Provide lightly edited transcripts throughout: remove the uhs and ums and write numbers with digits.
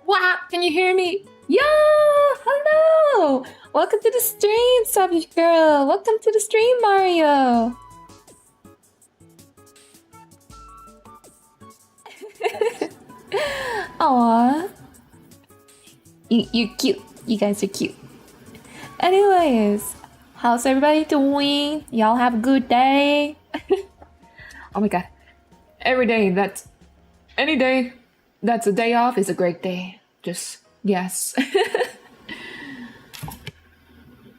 Wow, can you hear me? Yo, hello! Welcome to the stream, Savage Girl. Welcome to the stream, Mario. Aw, you cute. You guys are cute. Anyways, how's everybody doing? Y'all have a good day? Oh my god. Any day that's a day off is a great day. Just, yes.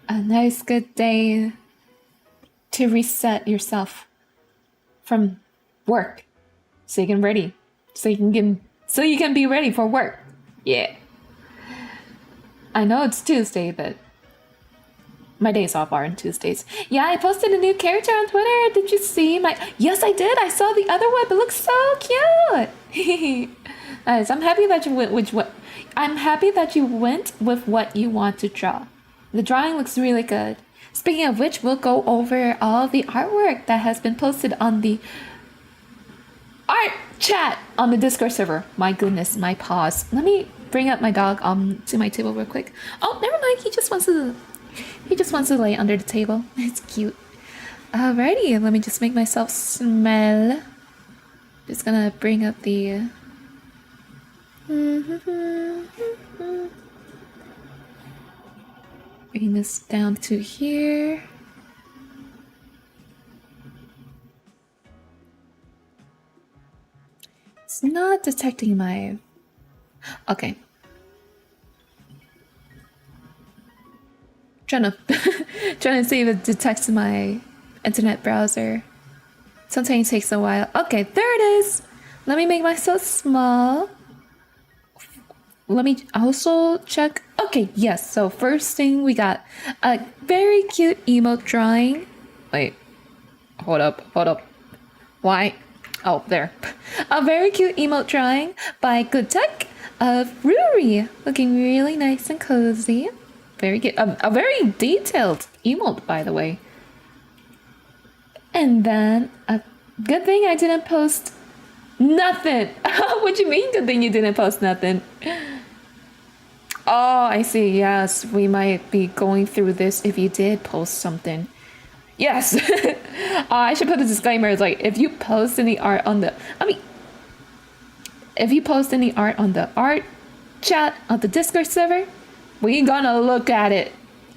A nice good day to reset yourself from work so you can be ready for work. Yeah. I know it's Tuesday, but my days off are on Tuesdays. Yeah, I posted a new character on Twitter. Did you see my... Yes, I did. I saw the other one. It looks so cute. Nice. I'm happy that you went with what you want to draw. The drawing looks really good. Speaking of which, we'll go over all the artwork that has been posted on the art chat on the Discord server. My goodness, my paws. Let me bring up my dog to my table real quick. Oh, never mind. He just wants to lay under the table. It's cute. Alrighty, let me just make myself smell. Just gonna bring up the... Bring this down to here. It's not detecting my... Okay. Trying to see if it detects my internet browser. Sometimes it takes a while. Okay, there it is. Let me make myself small. Let me also check. Okay, yes. So first thing, we got a very cute emote drawing. Wait, hold up. Why? Oh, there. A very cute emote drawing by Good Tech of Ruri. Looking really nice and cozy. Very good. A very detailed emote, by the way. And then a good thing I didn't post nothing. What do you mean good thing you didn't post nothing? Oh, I see. Yes, we might be going through this if you did post something. Yes. I should put a disclaimer. It's like if you post any art on the art chat on the Discord server, we gonna look at it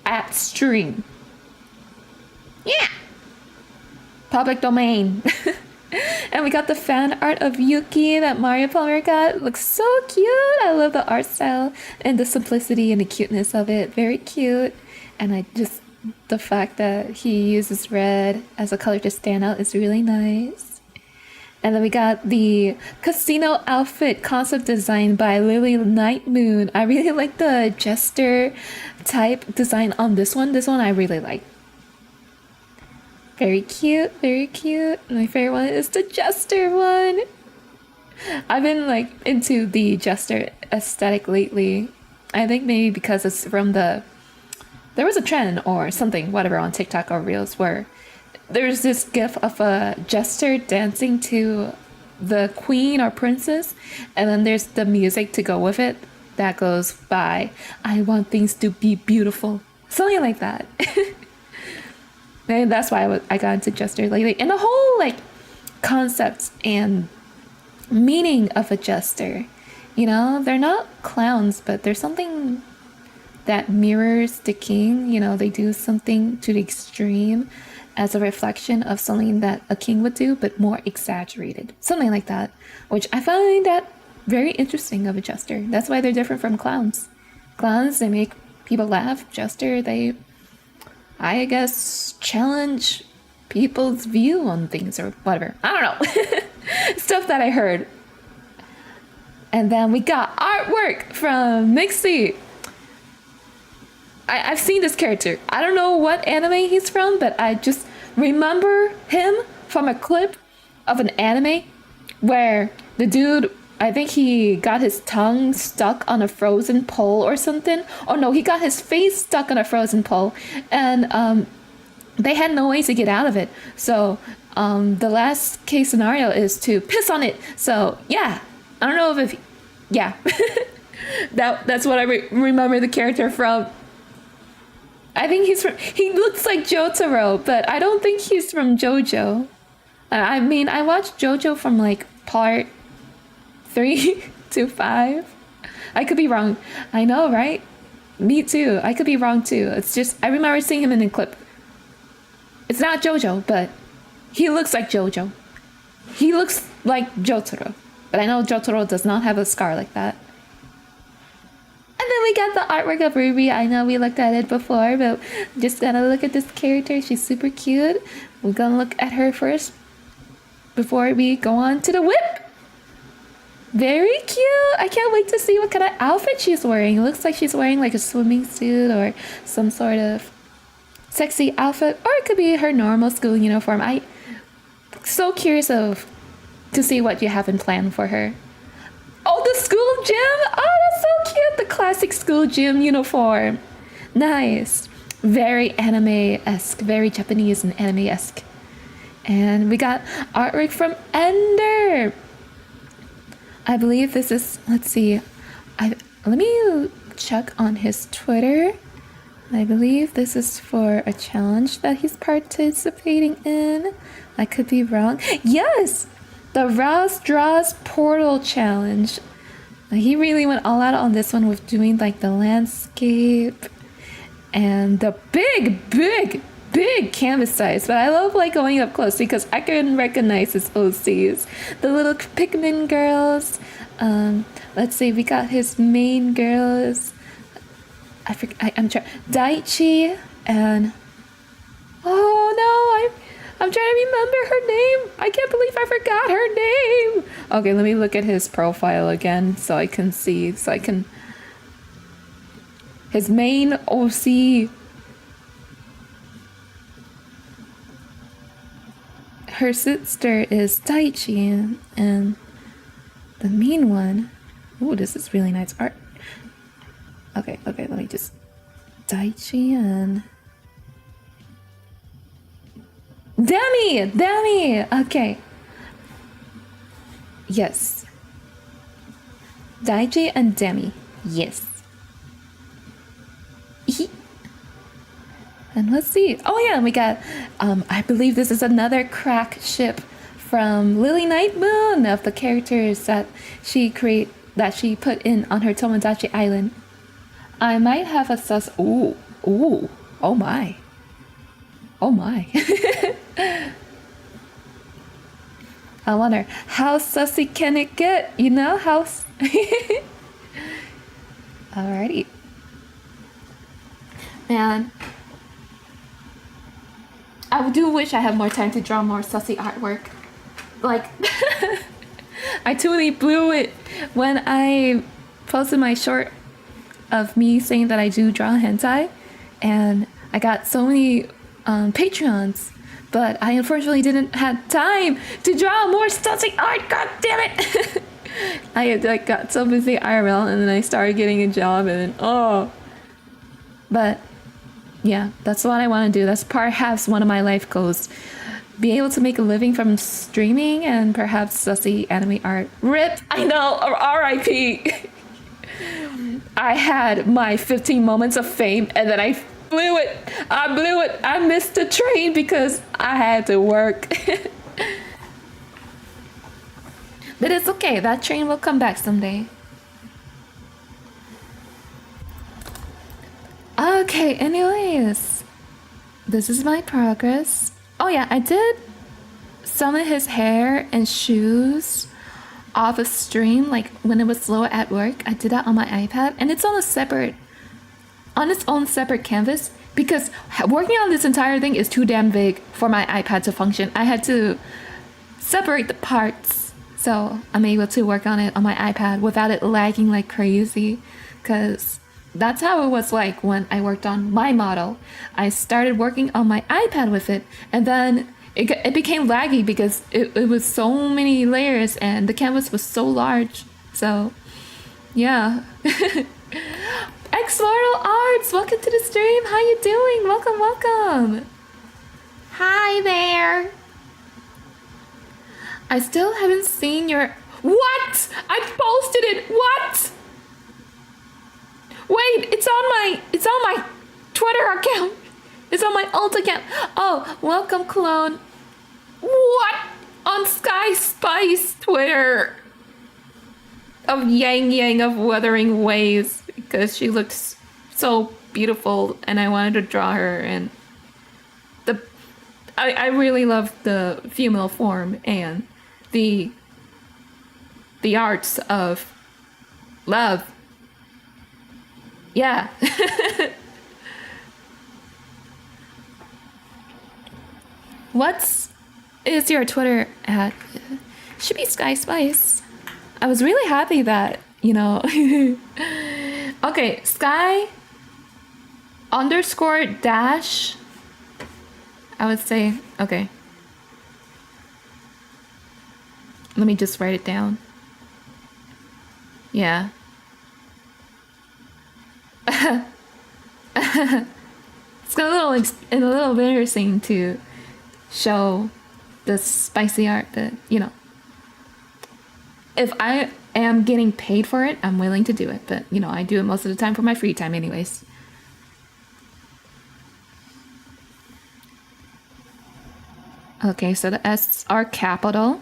at stream. Yeah. Public domain. And we got the fan art of Yuki that Mario Palmer got. It looks so cute. I love the art style and the simplicity and the cuteness of it. Very cute. And the fact that he uses red as a color to stand out is really nice. And then we got the casino outfit concept design by Lily Night Moon. I really like the jester type design on this one. This one I really like. Very cute, very cute. My favorite one is the jester one. I've been like into the jester aesthetic lately. I think maybe because it's from there was a trend or something, whatever, on TikTok or Reels where there's this gif of a jester dancing to the queen or princess, and then there's the music to go with it that goes by, I want things to be beautiful. Something like that. And that's why I got into jester lately. And the whole like concept and meaning of a jester. You know, they're not clowns, but there's something that mirrors the king. You know, they do something to the extreme as a reflection of something that a king would do, but more exaggerated. Something like that, which I find that very interesting of a jester. That's why they're different from clowns. Clowns, they make people laugh. Jester, I guess, challenge people's view on things or whatever. I don't know. Stuff that I heard. And then we got artwork from Mixie. I've seen this character. I don't know what anime he's from, but I just remember him from a clip of an anime where the dude, I think he got his tongue stuck on a frozen pole or something. Oh no, he got his face stuck on a frozen pole, and they had no way to get out of it. So the last case scenario is to piss on it. So yeah, I don't know if yeah. That's what I remember the character from. I think he looks like Jotaro, but I don't think he's from JoJo. I mean, I watched JoJo from like part 3 to 5. I could be wrong. I know, right? Me too. I could be wrong too. It's just, I remember seeing him in a clip. It's not JoJo, but he looks like JoJo. He looks like Jotaro. But I know Jotaro does not have a scar like that. And then we got the artwork of Ruby. I know we looked at it before, but just gonna look at this character. She's super cute. We're gonna look at her first before we go on to the whip. Very cute. I can't wait to see what kind of outfit she's wearing. It looks like she's wearing like a swimming suit or some sort of sexy outfit, or it could be her normal school uniform. I'm so curious to see what you have in plan for her. Oh, the school gym! Oh, that's so cute! The classic school gym uniform. Nice. Very anime-esque. Very Japanese and anime-esque. And we got artwork from Ender. I believe this is, let's see. Let me check on his Twitter. I believe this is for a challenge that he's participating in. I could be wrong. Yes! The Rouse Draws Portal Challenge. He really went all out on this one with doing like the landscape and the big canvas size. But I love like going up close because I can recognize his OCs. The little Pikmin girls. Let's see, we got his main girls. I'm trying. Daichi and oh no, I'm trying to remember her name. I can't believe I forgot her name. Okay, let me look at his profile again so I can see. His main OC. Her sister is Daichi, and the main one. Ooh, this is really nice art. Okay, let me just Daichi and Demi. Okay. Yes. Daichi and Demi. Yes. And let's see. Oh yeah, we got I believe this is another crack ship from Lily Night Moon of the characters that she put in on her Tomodachi Island. I might have a sus. Ooh. Oh my. I wonder how sussy can it get? You know how. Alrighty. Man, I do wish I had more time to draw more sussy artwork. Like, I totally blew it when I posted my short of me saying that I do draw hentai, and I got so many Patreons, but I unfortunately didn't have time to draw more sussy art. God damn it! I like got so busy IRL, and then I started getting a job, and then but yeah, that's what I want to do. That's perhaps one of my life goals. Be able to make a living from streaming and perhaps sussy anime art. RIP! I know, or RIP! I had my 15 moments of fame and then I blew it. I missed the train because I had to work. But it's okay, that train will come back someday. Okay, anyways, this is my progress. Oh yeah, I did some of his hair and shoes off a stream, like when it was slow at work. I did that on my iPad, and it's on its own separate canvas because working on this entire thing is too damn big for my iPad to function. I had to separate the parts, so I'm able to work on it on my iPad without it lagging like crazy, because that's how it was like when I worked on my model. I started working on my iPad with it, and then it became laggy because it was so many layers and the canvas was so large. So, yeah. X-Mortal Arts, welcome to the stream. How you doing? Welcome. Hi there. I still haven't seen your... What? I posted it. What? Wait, it's on my Twitter account. It's on my alt account. Oh, welcome clone. What? On Sky Spice Twitter. Of Yang Yang of Wuthering Waves. Because she looked so beautiful and I wanted to draw her, and I really love the female form and the arts of love. Yeah. What's is your Twitter at? Should be Sky Spice. I was really happy that, you know. Okay, Sky underscore dash. I would say, okay. Let me just write it down. Yeah. It's a little embarrassing to show the spicy art, but you know, if I am getting paid for it, I'm willing to do it. But you know, I do it most of the time for my free time, anyways. Okay, so the S are capital.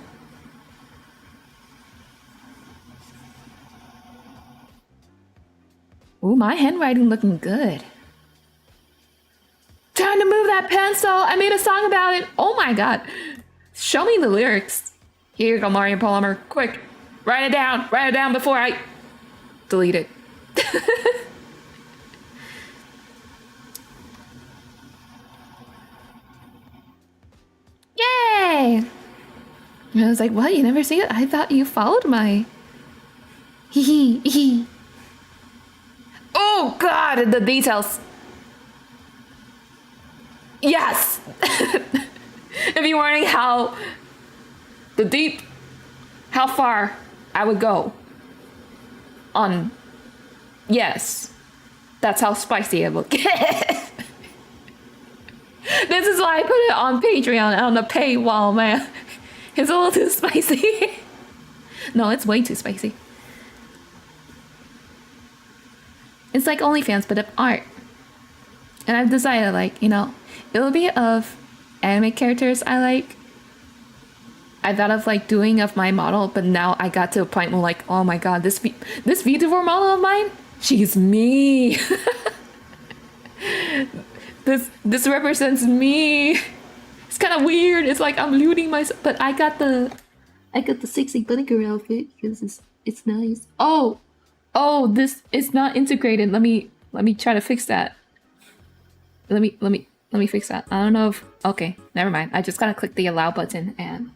Ooh, my handwriting looking good. Time to move that pencil. I made a song about it. Oh my god. Show me the lyrics. Here you go, Mario Polymer. Quick. Write it down. Write it down before I delete it. Yay! I was like, what? You never see it? I thought you followed my... Hee hee hee. Oh god, the details. Yes! If you're wondering how far I would go on, yes, that's how spicy it would get. This is why I put it on Patreon on the paywall, man. It's a little too spicy. No, it's way too spicy. It's like OnlyFans, but of art. And I've decided, like, you know, it'll be of anime characters I like. I thought of like doing of my model, but now I got to a point where like, oh my god, this VTuber model of mine, she's me. This represents me. It's kind of weird. It's like I'm looting myself, but I got the sexy bunny girl outfit because it's nice. Oh, this is not integrated. Let me try to fix that. Let me fix that. I don't know if... Okay, never mind. I just gotta click the allow button and...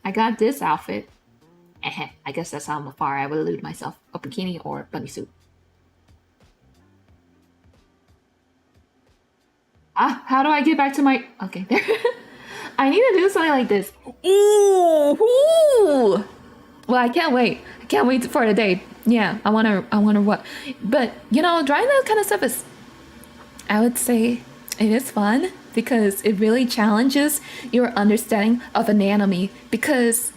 I got this outfit. I guess that's how far I would elude myself. A bikini or bunny suit. How do I get back to my... Okay, there. I need to do something like this. Ooh! Well, I can't wait. I can't wait for the day. Yeah, I wanna what... But, you know, drawing that kind of stuff is... I would say it is fun because it really challenges your understanding of anatomy, because,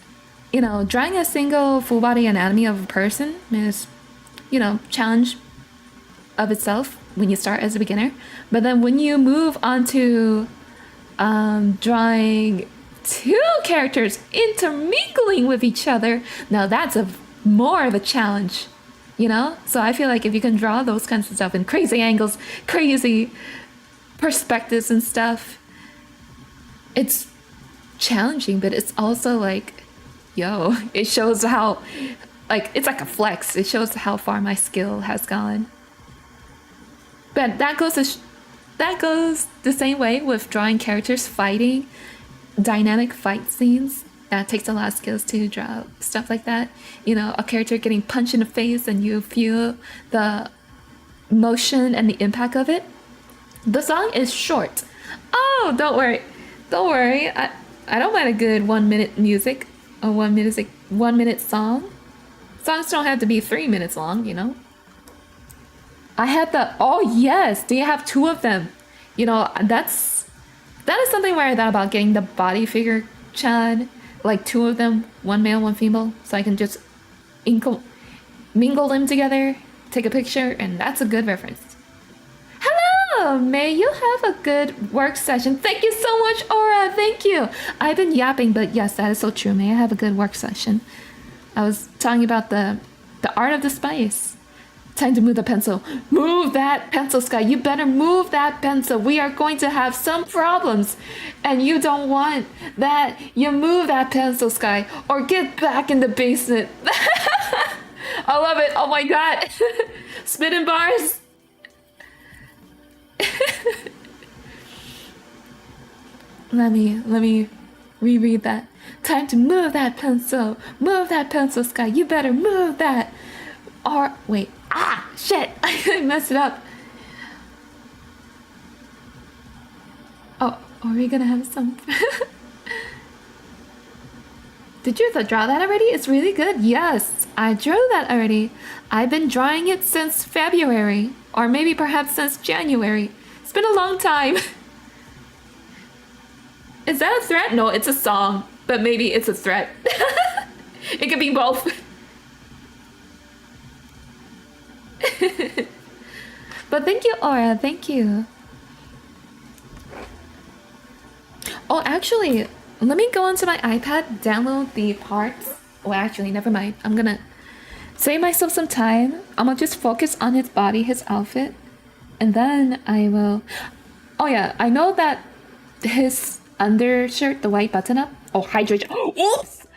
you know, drawing a single full body anatomy of a person is, you know, challenge of itself when you start as a beginner. But then when you move on to drawing two characters intermingling with each other, now that's more of a challenge. You know? So I feel like if you can draw those kinds of stuff in crazy angles, crazy perspectives and stuff, it's challenging, but it's also like, yo, it shows how, like, it's like a flex. It shows how far my skill has gone. But that goes the same way with drawing characters fighting, dynamic fight scenes. That takes a lot of skills to draw stuff like that. You know, a character getting punched in the face and you feel the motion and the impact of it. The song is short. Oh, don't worry. I don't mind a good 1 minute music, a 1 minute song. Songs don't have to be 3 minutes long, you know. I had oh yes, do you have two of them? You know, that is something where I thought about getting the body figure Chan. Like two of them, one male, one female, so I can just mingle them together take a picture, and that's a good reference. Hello, may you have a good work session. Thank you so much, Aura. Thank you. I've been yapping, but yes, that is so true. May I have a good work session. I was talking about the art of the spice. Time to move the pencil. Move that pencil, Sky. You better move that pencil. We are going to have some problems. And you don't want that. You move that pencil, Sky. Or get back in the basement. I love it. Oh my god. Spinning bars. Let me reread that. Time to move that pencil. Move that pencil, Sky. You better move that. Or wait. Ah, shit. I messed it up. Oh, are we gonna have some? Did you draw that already? It's really good. Yes, I drew that already. I've been drawing it since February, or maybe perhaps since January. It's been a long time. Is that a threat? No, it's a song, but maybe it's a threat. It could be both. But thank you, Aura. Thank you. Oh, actually, let me go onto my iPad, download the parts. Oh, actually, never mind. I'm gonna save myself some time. I'm gonna just focus on his body, his outfit, and then I will. Oh yeah, I know that his undershirt, the white button-up. Oh, hydration. Oops!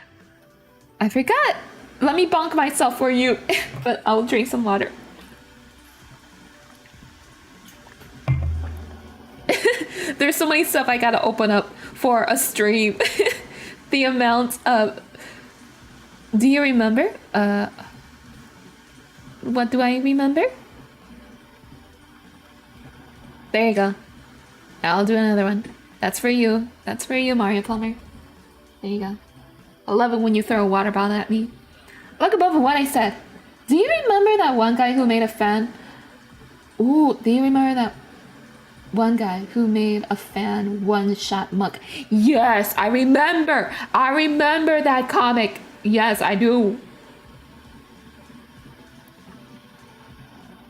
I forgot. Let me bonk myself for you, but I'll drink some water. There's so many stuff I gotta open up for a stream. The amount of... Do you remember? What do I remember? There you go. I'll do another one. That's for you. That's for you, Mario Plumber. There you go. I love it when you throw a water bottle at me. Look above what I said. Do you remember that one guy who made a fan? Ooh, do you remember that one guy who made a fan one-shot mug? Yes, I remember. I remember that comic. Yes, I do.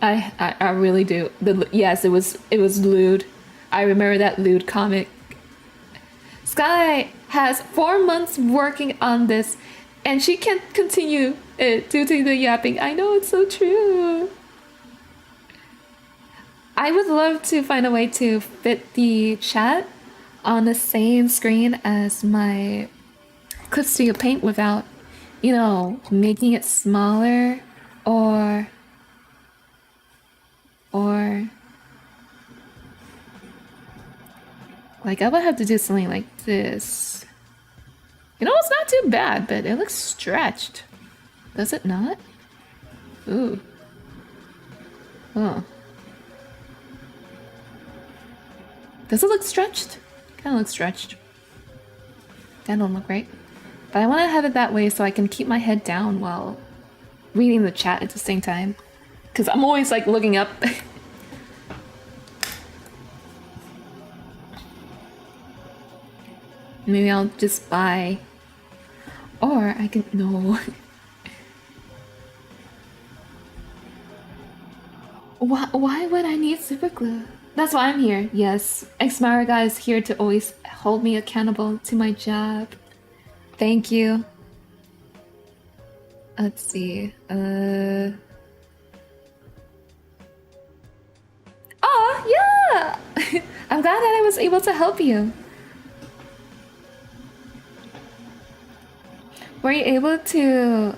I really do. Yes, it was lewd. I remember that lewd comic. Sky has 4 months working on this, and she can't continue it due to the yapping. I know, it's so true. I would love to find a way to fit the chat on the same screen as my Clip Studio Paint without, you know, making it smaller or like I would have to do something like this. You know, it's not too bad, but it looks stretched. Does it not? Ooh. Oh. Does it look stretched? Kind of looks stretched. That don't look right. But I want to have it that way so I can keep my head down while reading the chat at the same time. Because I'm always like looking up. Maybe I'll just buy. Or I can. No. Why would I need super glue? That's why I'm here. Yes, Xmaraga is here to always hold me accountable to my job. Thank you. Let's see. Oh, yeah! I'm glad that I was able to help you. Were you able to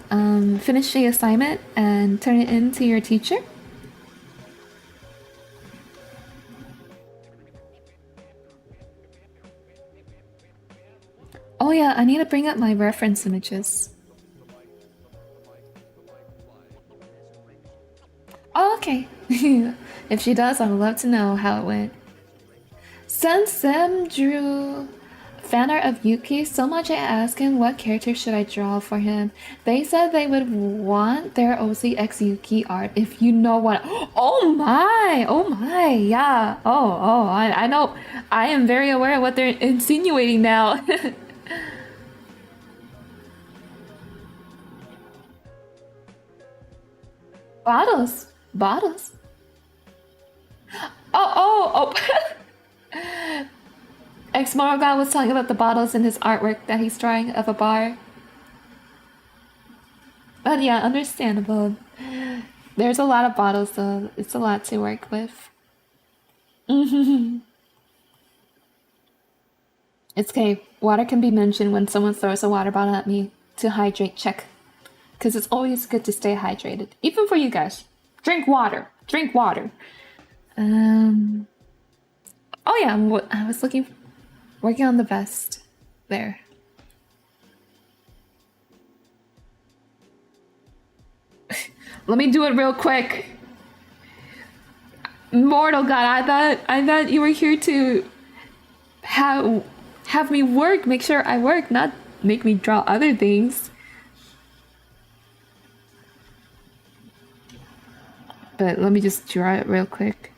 finish the assignment and turn it in to your teacher? Oh yeah, I need to bring up my reference images. Oh, okay. If she does, I would love to know how it went. Since Sam drew fan art of Yuki so much, I asked him what character should I draw for him. They said they would want their OCX Yuki art, if you know what. Oh my, yeah. I know. I am very aware of what they're insinuating now. Bottles. Bottles? Oh. Ex Morgan was talking about the bottles in his artwork that he's drawing of a bar. But yeah, understandable. There's a lot of bottles, so it's a lot to work with. It's okay. Water can be mentioned when someone throws a water bottle at me to hydrate check. Because it's always good to stay hydrated. Even for you guys. Drink water. Drink water. Oh yeah, I was working on the vest. There. Let me do it real quick. Mortal God, I thought you were here to have me work, make sure I work, not make me draw other things. But let me just draw it real quick.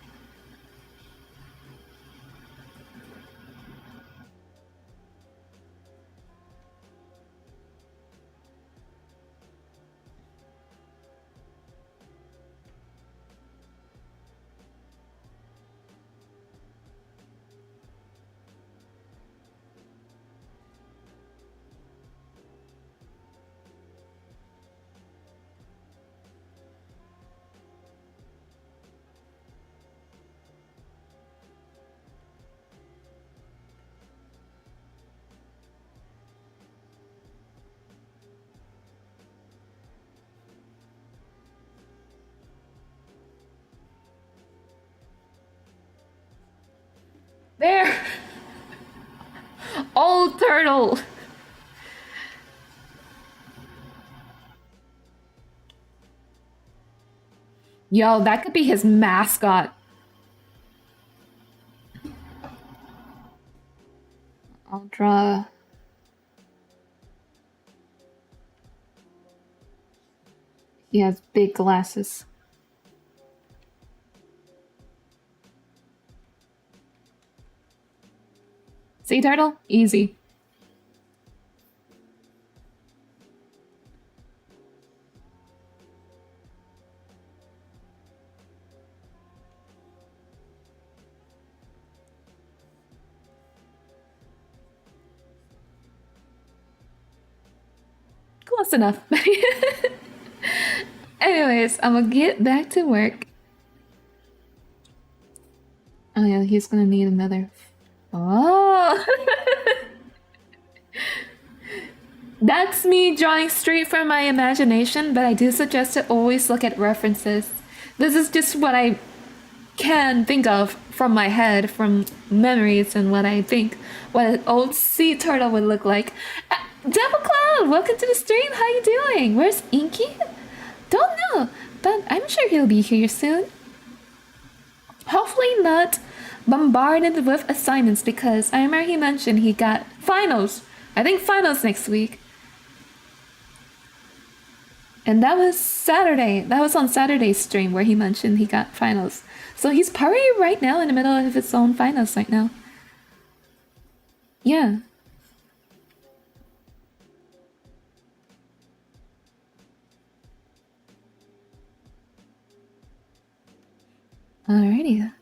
There! Old turtle! Yo, that could be his mascot. I'll draw. He has big glasses. Sea turtle? Easy. Close enough. Anyways, I'm gonna get back to work. Oh yeah, he's gonna need another. Oh! That's me drawing straight from my imagination, but I do suggest to always look at references. This is just what I can think of from my head, from memories, and what I think what an old sea turtle would look like. Devil Cloud, welcome to the stream. How you doing? Where's Inky? Don't know, but I'm sure he'll be here soon. Hopefully not bombarded with assignments, because I remember he mentioned he got finals. I think finals next week. And that was Saturday. That was on Saturday's stream where he mentioned he got finals. So he's probably right now in the middle of his own finals right now. Yeah. Alrighty.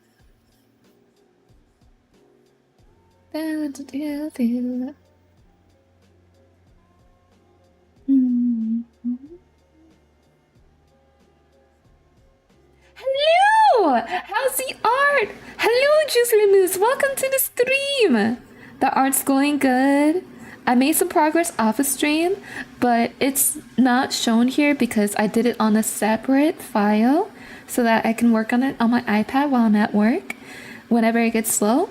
Hello! How's the art? Hello, Juicy Moose. Welcome to the stream. The art's going good. I made some progress off a stream, but it's not shown here because I did it on a separate file so that I can work on it on my iPad while I'm at work whenever it gets slow.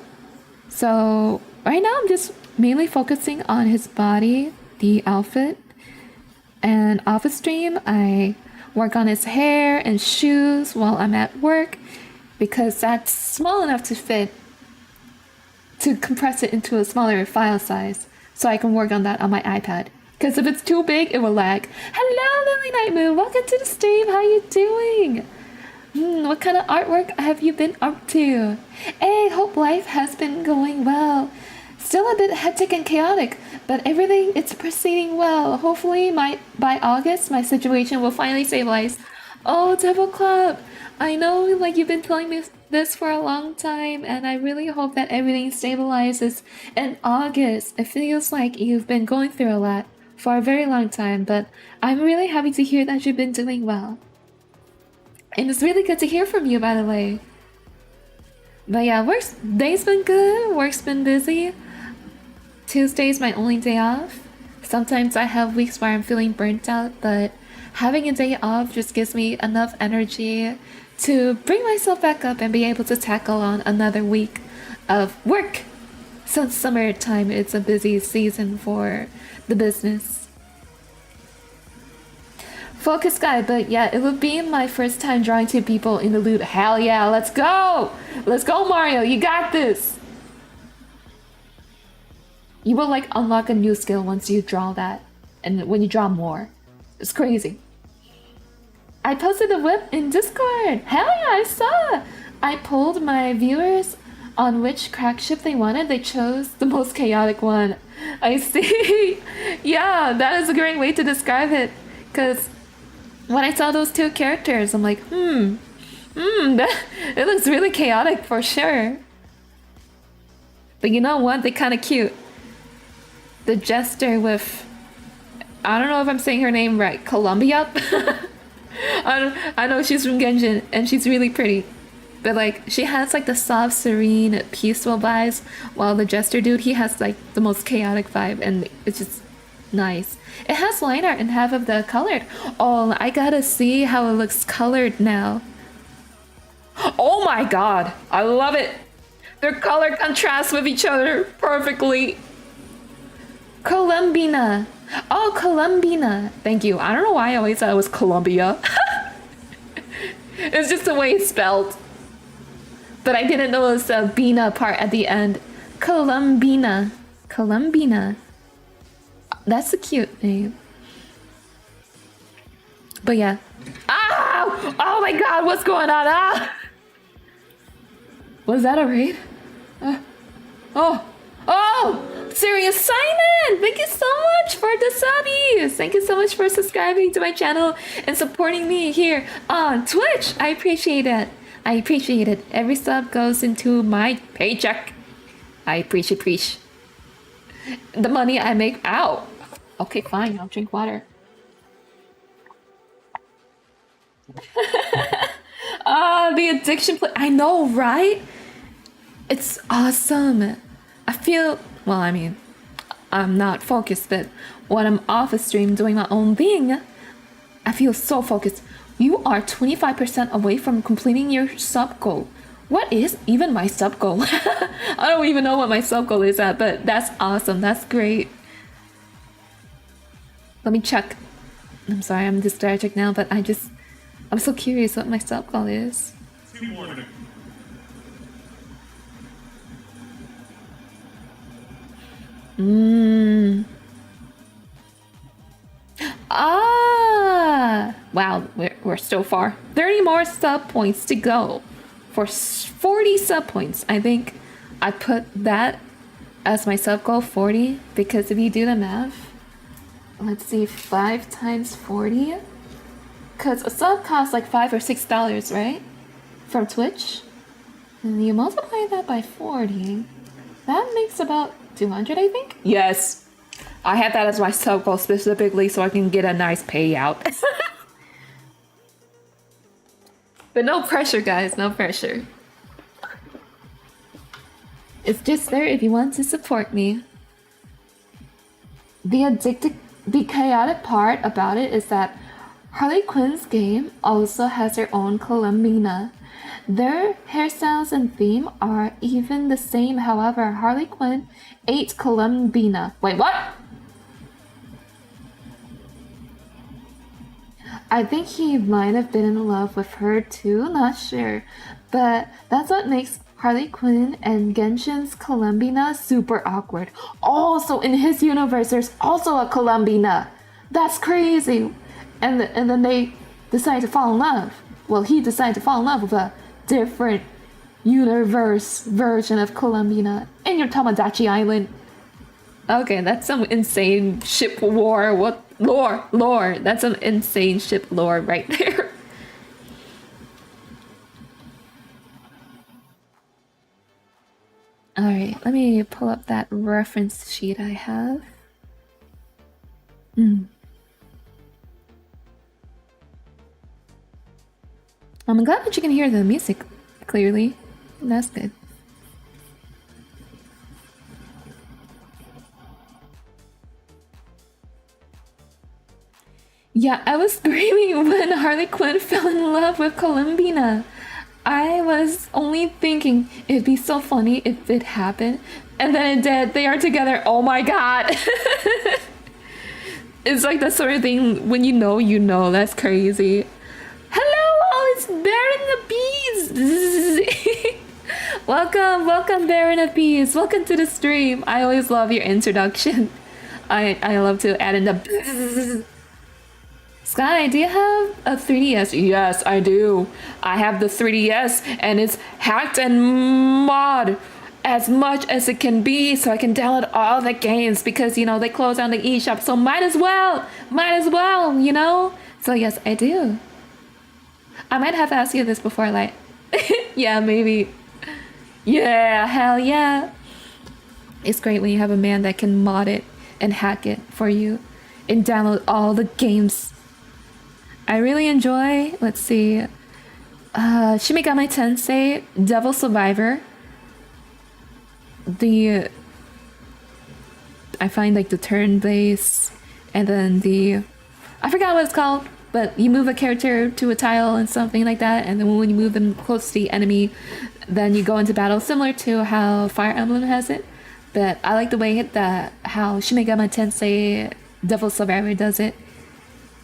So right now I'm just mainly focusing on his body, the outfit, and off a stream I work on his hair and shoes while I'm at work because that's small enough to fit, to compress it into a smaller file size so I can work on that on my iPad. Because if it's too big, it will lag. Hello, Lily Night Moon. Welcome to the stream. How you doing? What kind of artwork have you been up to? Hey, hope life has been going well. Still a bit hectic and chaotic, but everything is proceeding well. Hopefully by August, my situation will finally stabilize. Oh, Devil Club! I know, like, you've been telling me this for a long time, and I really hope that everything stabilizes in August. It feels like you've been going through a lot for a very long time, but I'm really happy to hear that you've been doing well. And it's really good to hear from you, by the way. But yeah, day's been good, work's been busy. Tuesday's my only day off. Sometimes I have weeks where I'm feeling burnt out, but having a day off just gives me enough energy to bring myself back up and be able to tackle on another week of work. Since summertime, it's a busy season for the business. Focus guy, but yeah, it would be my first time drawing two people in the loot. Hell yeah, let's go! Let's go, Mario, you got this! You will like unlock a new skill once you draw that, and when you draw more. It's crazy. I posted the whip in Discord! Hell yeah, I saw! I polled my viewers on which crack ship they wanted. They chose the most chaotic one. I see! Yeah, that is a great way to describe it. Because when I saw those two characters, I'm like, it looks really chaotic for sure. But you know what? They're kind of cute. The jester with, I don't know if I'm saying her name right, Columbia? I know she's from Genshin and she's really pretty. But like, she has like the soft, serene, peaceful vibes, while the jester dude, he has like the most chaotic vibe, and it's just nice. It has line art in half of the colored. Oh, I gotta see how it looks colored now. Oh my god, I love it! Their color contrasts with each other perfectly. Columbina. Oh, Columbina. Thank you. I don't know why I always thought it was Columbia. It's just the way it's spelled. But I didn't know it was the Bina part at the end. Columbina. Columbina. That's a cute name. But yeah. Ow! Oh my god, what's going on? Ah! Was that a raid? Oh! Serious Simon! Thank you so much for the subbies! Thank you so much for subscribing to my channel and supporting me here on Twitch! I appreciate it. I appreciate it. Every sub goes into my paycheck. I appreciate the money I make. Ow! Okay, fine. I'll drink water. The addiction play. I know, right? It's awesome. I feel, well, I mean, I'm not focused, but when I'm off the stream doing my own thing, I feel so focused. You are 25% away from completing your sub goal. What is even my sub goal? I don't even know what my sub goal is at, but that's awesome. That's great. Let me check. I'm sorry, I'm distracted now, but I'm so curious what my sub goal is. Good morning. Wow, we're still far. 30 more sub points to go for 40 sub points. I think I put that as my sub goal, 40, because if you do the math, let's see, 5 times 40, because a sub costs like $5 or $6, right? From Twitch, and you multiply that by 40, that makes about 200, I think. Yes, I have that as my sub goal specifically so I can get a nice payout. But no pressure, guys, no pressure. It's just there if you want to support me. The chaotic part about it is that Harley Quinn's game also has their own Columbina. Their hairstyles and theme are even the same, however, Harley Quinn ate Columbina. Wait, what? I think he might have been in love with her too, not sure. But that's what makes Harley Quinn and Genshin's Columbina super awkward. Also, in his universe, there's also a Columbina. That's crazy. And then they decide to fall in love. Well, he decided to fall in love with a different universe version of Columbina in your Tomodachi Island. Okay, that's some insane ship war. What lore? That's some insane ship lore right there. Alright, let me pull up that reference sheet I have. I'm glad that you can hear the music clearly. That's good. Yeah, I was screaming when Harley Quinn fell in love with Columbina. I was only thinking it'd be so funny if it happened. And then it did. They are together. Oh my god. It's like that sort of thing when you know, you know. That's crazy. Hello, it's Baron of Bees. welcome, Baron of Bees. Welcome to the stream. I always love your introduction. I love to add in the. Sky, do you have a 3DS? Yes, I do. I have the 3DS and it's hacked and mod as much as it can be so I can download all the games because, you know, they close down the eShop. So might as well, you know? So yes, I do. I might have asked you this before, like, yeah, maybe. Yeah, hell yeah. It's great when you have a man that can mod it and hack it for you and download all the games. I really enjoy, let's see, Shin Megami Tensei, Devil Survivor. I find like the turn-based, and then I forgot what it's called, but you move a character to a tile and something like that, and then when you move them close to the enemy, then you go into battle, similar to how Fire Emblem has it. But I like the way that how Shin Megami Tensei Devil Survivor does it.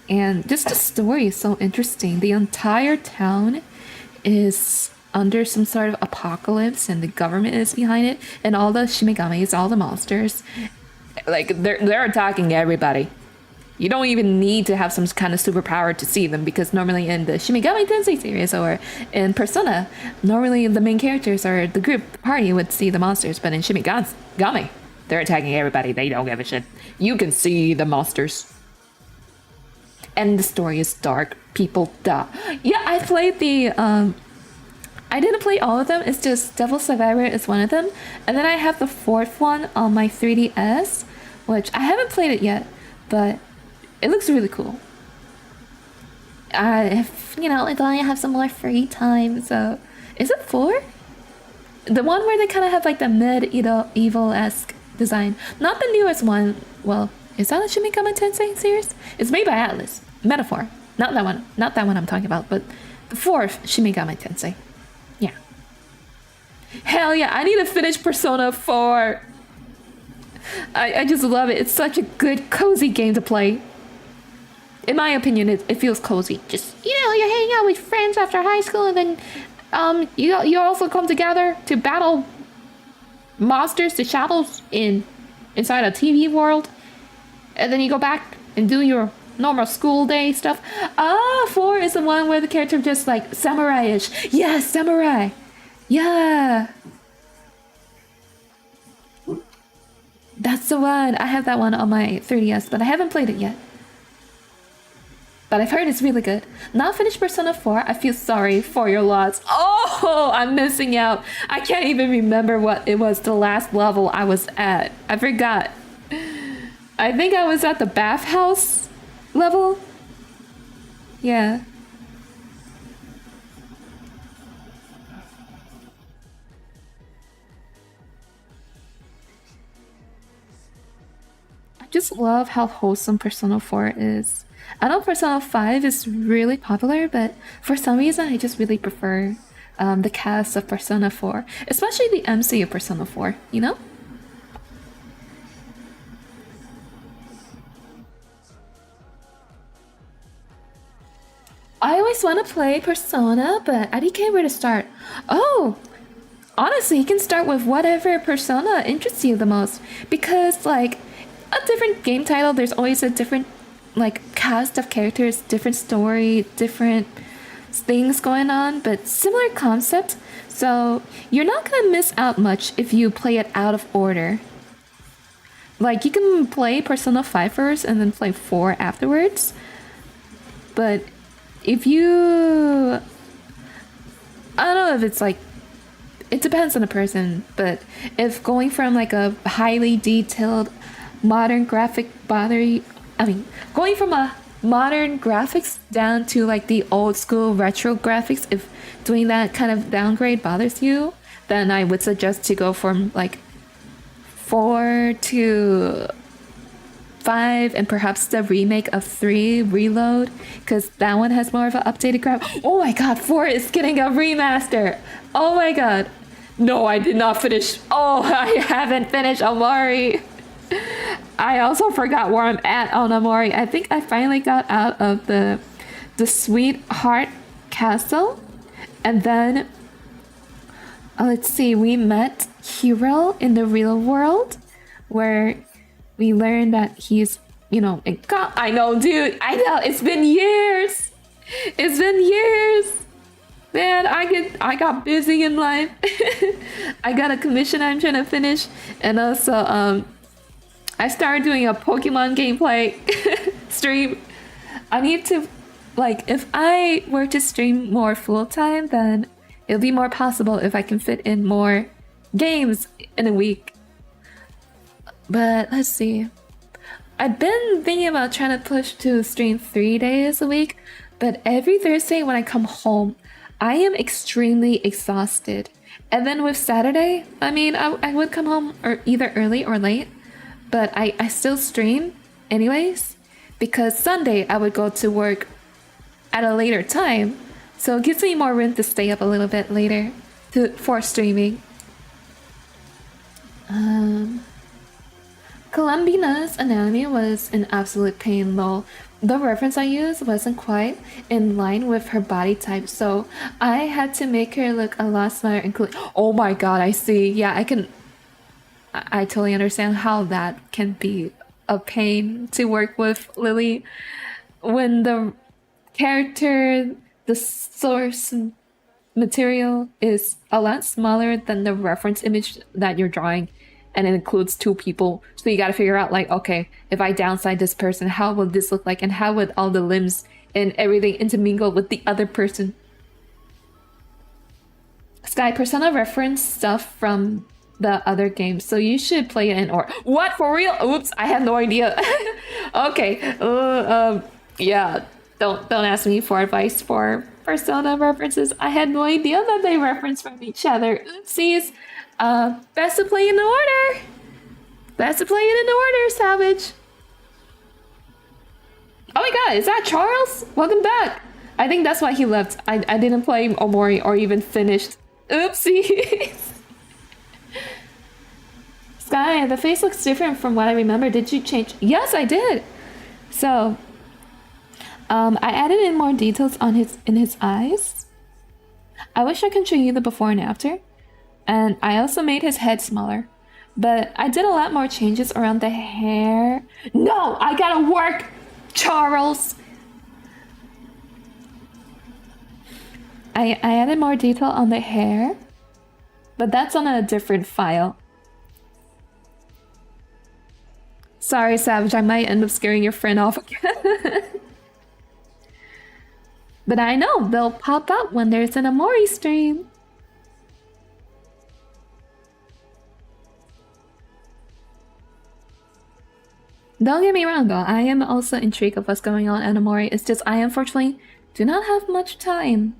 And just the story is so interesting. The entire town is under some sort of apocalypse and the government is behind it. And all the Shinigamis, all the monsters, like they're attacking everybody. You don't even need to have some kind of superpower to see them because normally in the Shin Megami Tensei series or in Persona, normally the main characters or the group, the party would see the monsters. But in Shin Megami, they're attacking everybody. They don't give a shit. You can see the monsters. And the story is dark. People die. Yeah, I played I didn't play all of them. It's just Devil Survivor is one of them. And then I have the fourth one on my 3DS, which I haven't played it yet, but it looks really cool. If, you know, like I have some more free time, so... Is it 4? The one where they kind of have like the medieval-esque design. Not the newest one. Well... Is that a Shin Megami Tensei series? It's made by Atlas. Metaphor. Not that one. Not that one I'm talking about, but the fourth Shin Megami Tensei. Yeah. Hell yeah, I need to finish Persona 4. I just love it. It's such a good, cozy game to play. In my opinion, it feels cozy. Just, you know, you're hanging out with friends after high school and then you also come together to battle monsters, the shadows inside a TV world. And then you go back and do your normal school day stuff. 4 is the one where the character just like samurai-ish. Yeah, samurai. Yeah. That's the one. I have that one on my 3DS, but I haven't played it yet. But I've heard it's really good. Not finished Persona 4. I feel sorry for your loss. Oh, I'm missing out. I can't even remember what it was the last level I was at. I forgot. I think I was at the bathhouse level. Yeah. I just love how wholesome Persona 4 is. I know Persona 5 is really popular, but for some reason I just really prefer the cast of Persona 4. Especially the MC of Persona 4, you know? I always want to play Persona, but I didn't know where to start. Oh, honestly, you can start with whatever Persona interests you the most. Because, like, a different game title, there's always a different, like, cast of characters, different story, different things going on, but similar concept. So, you're not gonna miss out much if you play it out of order. Like, you can play Persona 5 first and then play 4 afterwards. But if you... I don't know if it's like... it depends on the person, but if going from like a highly detailed modern graphic I mean, going from a modern graphics down to like the old school retro graphics, if doing that kind of downgrade bothers you, then I would suggest to go from like 4 to 5 and perhaps the remake of 3 Reload, because that one has more of an updated graphic. Oh my god, 4 is getting a remaster. Oh my god. No, I did not finish. Oh, I haven't finished Amari. I also forgot where I'm at on Amari. I think I finally got out of the Sweetheart Castle. And then, let's see, we met Hero in the real world, where we learned that he's, you know, I know, dude. I know, it's been years. It's been years. Man, I got busy in life. I got a commission I'm trying to finish. And also, I started doing a Pokemon gameplay stream. I need to, like, if I were to stream more full time, then it'll be more possible if I can fit in more games in a week. But let's see. I've been thinking about trying to push to stream 3 days a week, but every Thursday when I come home, I am extremely exhausted. And then with Saturday, I mean, I would come home or either early or late, but I still stream anyways, because Sunday I would go to work at a later time, so it gives me more room to stay up a little bit later for streaming. Columbina's anatomy was an absolute pain, lol. The reference I used wasn't quite in line with her body type, so I had to make her look a lot smaller, including— oh my god, I see. Yeah, I totally understand how that can be a pain to work with, Lily. When the character, the source material is a lot smaller than the reference image that you're drawing, and it includes 2 people. So you gotta figure out, like, okay, if I downside this person, how will this look like? And how would all the limbs and everything intermingle with the other person? Sky, Persona reference stuff from the other games, so you should play it in order. What, for real? Oops, I had no idea. Okay, yeah, don't ask me for advice for Persona references. I had no idea that they reference from each other. Oopsies. Best to play in order. Best to play it in order, Savage. Oh my god, is that Charles? Welcome back. I think that's why he left. I didn't play Omori or even finished. Oopsies. Sky, the face looks different from what I remember. Did you change? Yes, I did. So, I added in more details on his eyes. I wish I could show you the before and after. And I also made his head smaller. But I did a lot more changes around the hair. No, I gotta work, Charles. I added more detail on the hair, but that's on a different file. Sorry, Savage, I might end up scaring your friend off again. But I know they'll pop up when there's an Amori stream. Don't get me wrong though, I am also intrigued of what's going on at Amori. It's just I unfortunately do not have much time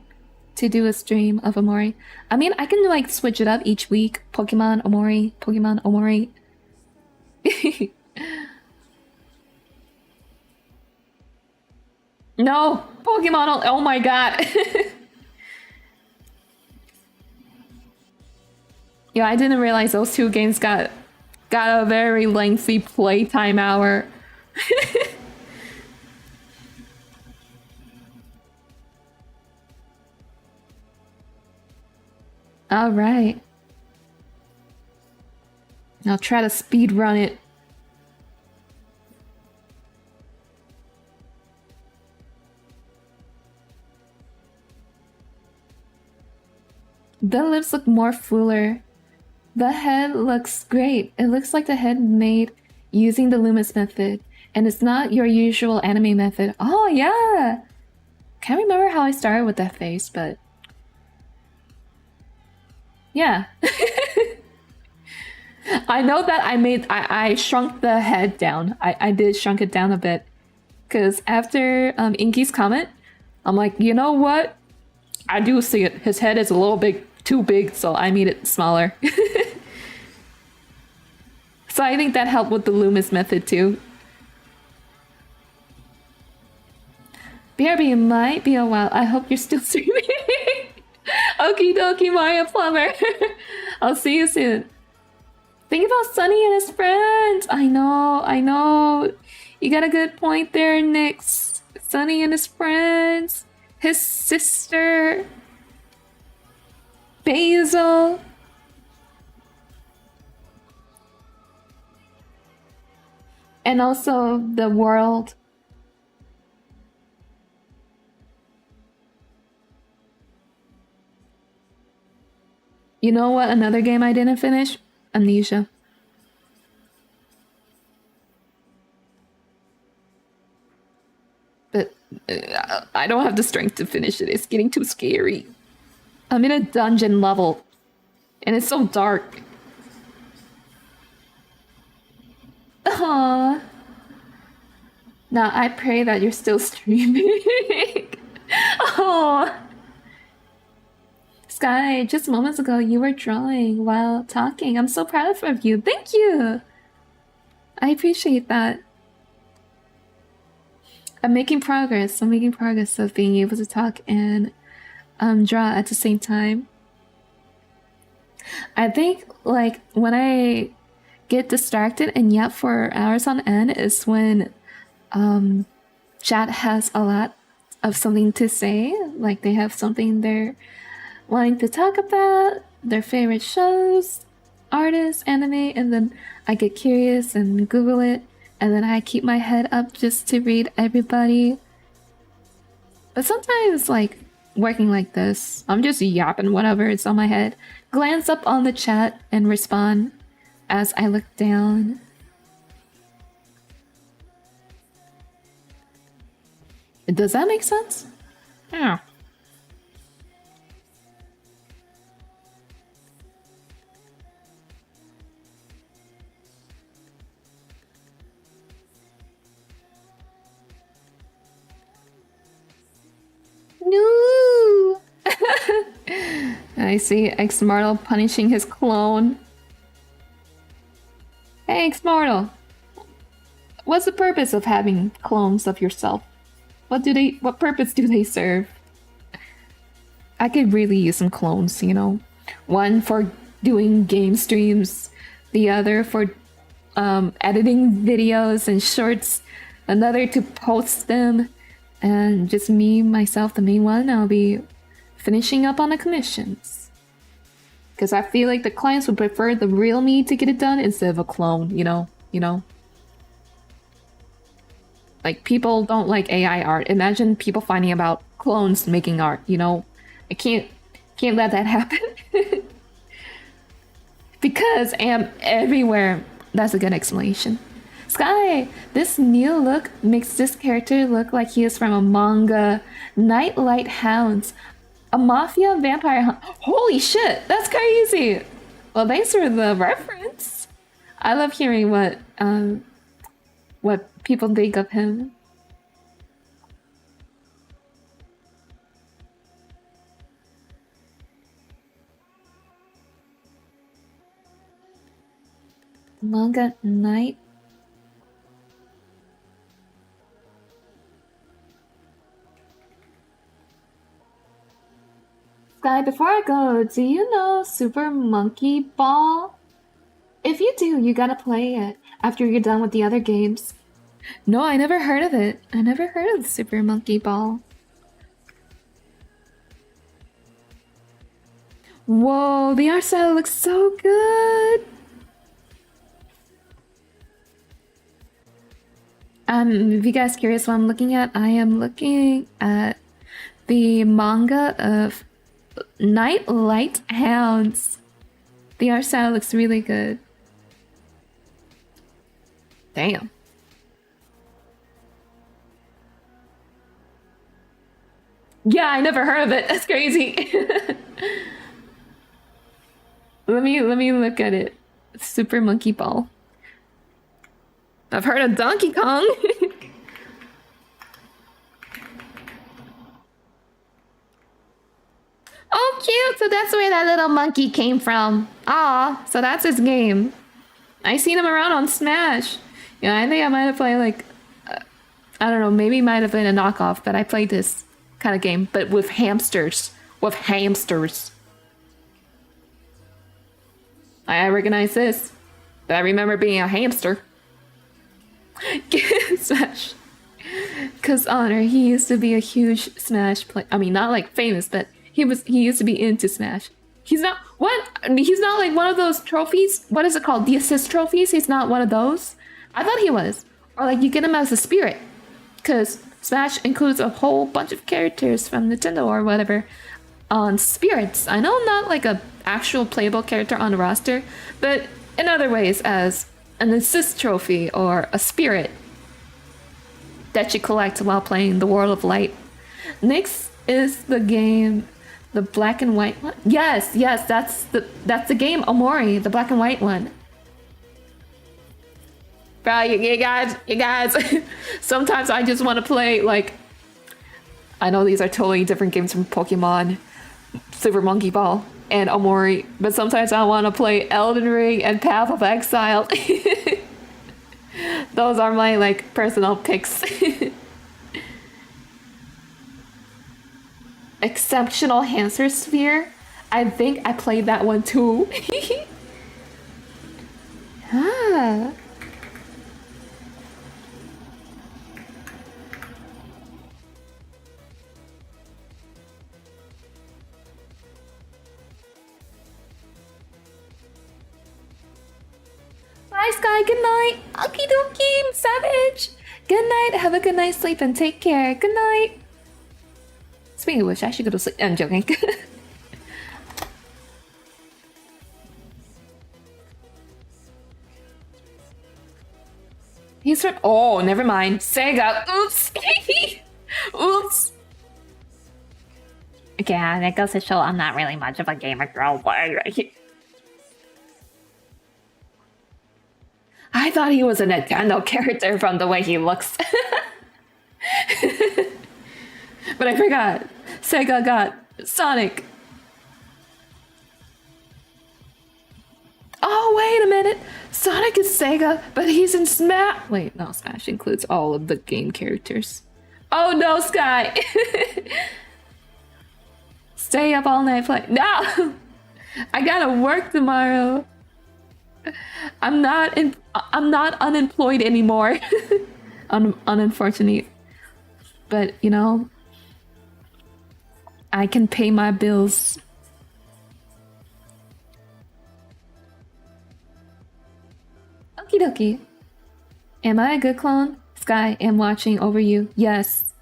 to do a stream of Amori. I mean, I can like switch it up each week. Pokemon Omori, Pokemon Omori. No, Pokemon, oh my god. Yeah, I didn't realize those 2 games got a very lengthy playtime hour. All right. I'll try to speed run it. The lips look more fuller. The head looks great. It looks like the head made using the Loomis method. And it's not your usual anime method. Oh, yeah! Can't remember how I started with that face, but... Yeah. I know that I shrunk the head down. I did shrunk it down a bit. Because after Inky's comment, I'm like, you know what? I do see it. His head is a little big, too big, so I made it smaller. So I think that helped with the Loomis method too. BRB might be a while. I hope you're still streaming. Okie dokie, Mario Plumber. I'll see you soon. Think about Sunny and his friends. I know, I know. You got a good point there, Nyx. Sunny and his friends. His sister. Basil. And also the world. You know what? Another game I didn't finish? Amnesia. But I don't have the strength to finish it. It's getting too scary. I'm in a dungeon level. And it's so dark. Aww. Now I pray that you're still streaming. Oh. Sky, just moments ago you were drawing while talking. I'm so proud of you. Thank you. I appreciate that. I'm making progress. I'm making progress of being able to talk and draw at the same time. I think like when I get distracted and yap for hours on end is when chat has a lot of something to say. Like they have something they're wanting to talk about, their favorite shows, artists, anime, and then I get curious and Google it, and then I keep my head up just to read everybody. But sometimes, like, working like this, I'm just yapping whatever is on my head, glance up on the chat and respond as I look down. Does that make sense? Yeah. No. I see X-Mortal punishing his clone. Hey, X-Mortal. What's the purpose of having clones of yourself? What purpose do they serve? I could really use some clones, you know. One for doing game streams, the other for editing videos and shorts, another to post them, and just me, myself, the main one, I'll be finishing up on the commissions. Because I feel like the clients would prefer the real me to get it done instead of a clone, you know? Like, people don't like AI art. Imagine people finding about clones making art, you know? I can't let that happen. Because I am everywhere. That's a good explanation. Sky, this new look makes this character look like he is from a manga. Nightlight Hounds. A mafia vampire hunt. Holy shit, that's crazy. Well, thanks for the reference. I love hearing what people think of him. Manga night. Sky, before I go, do you know Super Monkey Ball? If you do, you gotta play it after you're done with the other games. No, I never heard of it. I never heard of Super Monkey Ball. Whoa, the art style looks so good. If you guys curious what I'm looking at, I am looking at the manga of Nightlight Hounds. The art style looks really good. Damn. Yeah, I never heard of it. That's crazy. Let me look at it. Super Monkey Ball. I've heard of Donkey Kong. Oh, cute! So that's where that little monkey came from. Ah, so that's his game. I seen him around on Smash. Yeah, I think I might have played like, I don't know, maybe it might have been a knockoff, but I played this kind of game, but with hamsters. With hamsters. I recognize this, but I remember being a hamster. Smash. Cause Honor, he used to be a huge Smash player. I mean, not like famous, but he used to be into Smash. He's not what? He's not like one of those trophies. What is it called? The assist trophies. He's not one of those. I thought he was, or like you get him as a spirit, cause Smash includes a whole bunch of characters from Nintendo or whatever. On spirits, I know not like a actual playable character on the roster, but in other ways as an assist trophy or a spirit that you collect while playing the World of Light. Next is the game, the black and white one. Yes, that's the game Omori, the black and white one. Bro, you guys. Sometimes I just want to play like. I know these are totally different games from Pokemon, Super Monkey Ball, and Omori, but sometimes I want to play Elden Ring and Path of Exile. Those are my like personal picks. Exceptional Hamster Sphere. I think I played that one too. Ah. Bye, Sky. Good night. Okie dokie, savage. Good night. Have a good night's sleep and take care. Good night. Speaking of which, I should go to sleep. I'm joking. He's from. Oh, never mind. Sega. Oops. Oops. Yeah, that goes to show I'm not really much of a gamer girl, but I thought he was a Nintendo character from the way he looks. But I forgot. Sega got Sonic. Oh, wait a minute. Sonic is Sega, but he's in Smash. Wait, no, Smash includes all of the game characters. Oh no, Sky. Stay up all night playing. No, I gotta work tomorrow. I'm not unemployed anymore. Unfortunate. But you know, I can pay my bills. Okie dokie. Am I a good clone? Sky, am watching over you. Yes.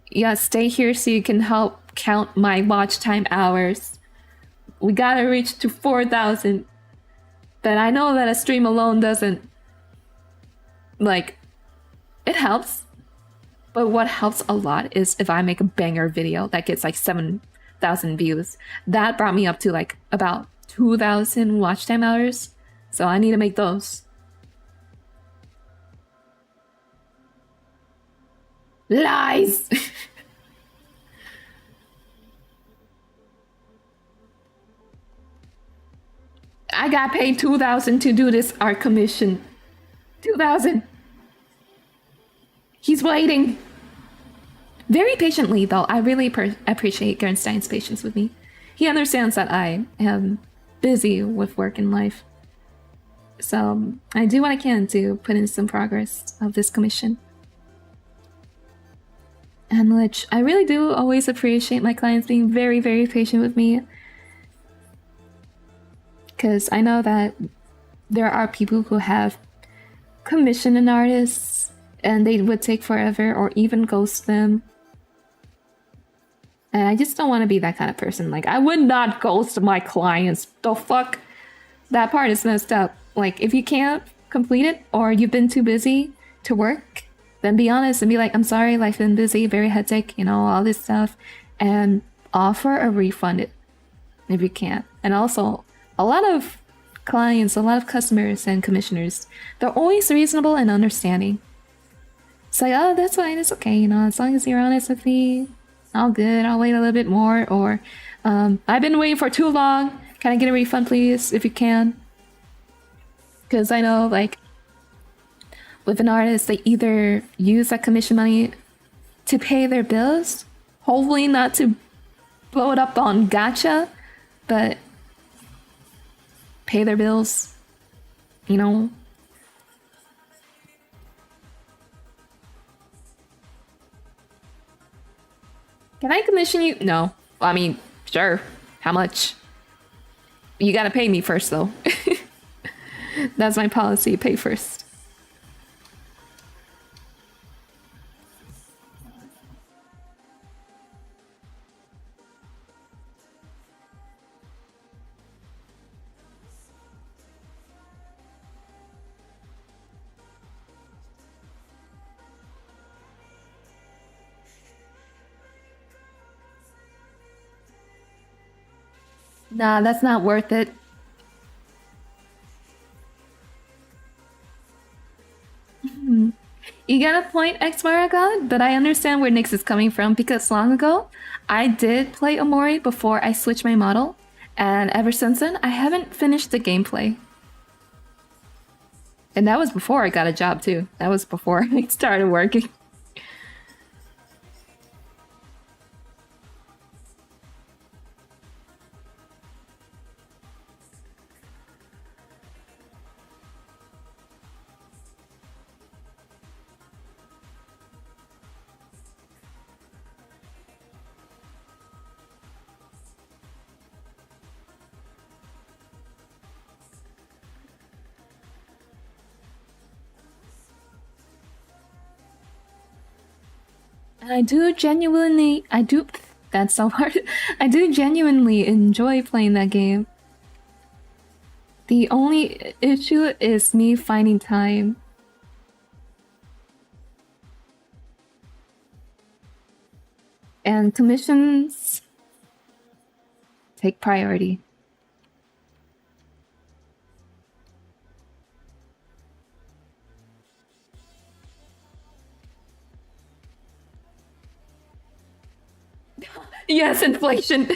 Yes, stay here so you can help count my watch time hours. We gotta reach to 4,000. But I know that a stream alone doesn't... Like, it helps. But what helps a lot is if I make a banger video that gets like 7,000 views. That brought me up to like about 2,000 watch time hours. So I need to make those. Lies! I got paid 2,000 to do this art commission. 2,000. He's waiting. Very patiently, though. I really appreciate Gernstein's patience with me. He understands that I am busy with work and life. So I do what I can to put in some progress of this commission. And which I really do always appreciate my clients being very, very patient with me. Because I know that there are people who have commissioned an artist and they would take forever or even ghost them. And I just don't want to be that kind of person. Like, I would not ghost my clients. The fuck? That part is messed up. Like, if you can't complete it or you've been too busy to work, then be honest and be like, I'm sorry, life's been busy, very hectic, you know, all this stuff. And offer a refund if you can't. And also, a lot of clients, a lot of customers and commissioners, they're always reasonable and understanding. It's like, oh, that's fine, it's okay, you know, as long as you're honest with me, all good, I'll wait a little bit more. Or, I've been waiting for too long. Can I get a refund, please, if you can? Because I know, like, with an artist, they either use that commission money to pay their bills, hopefully not to blow it up on gacha, but pay their bills, you know. Can I commission you? No. Well, I mean, sure. How much? You gotta pay me first, though. That's my policy. Pay first. Nah, that's not worth it. You get a point, X Maragon, but I understand where Nyx is coming from because long ago, I did play Omori before I switched my model, and ever since then, I haven't finished the gameplay. And that was before I got a job too. That was before I started working. And that's so hard. I do genuinely enjoy playing that game. The only issue is me finding time. And commissions take priority. Yes, inflation.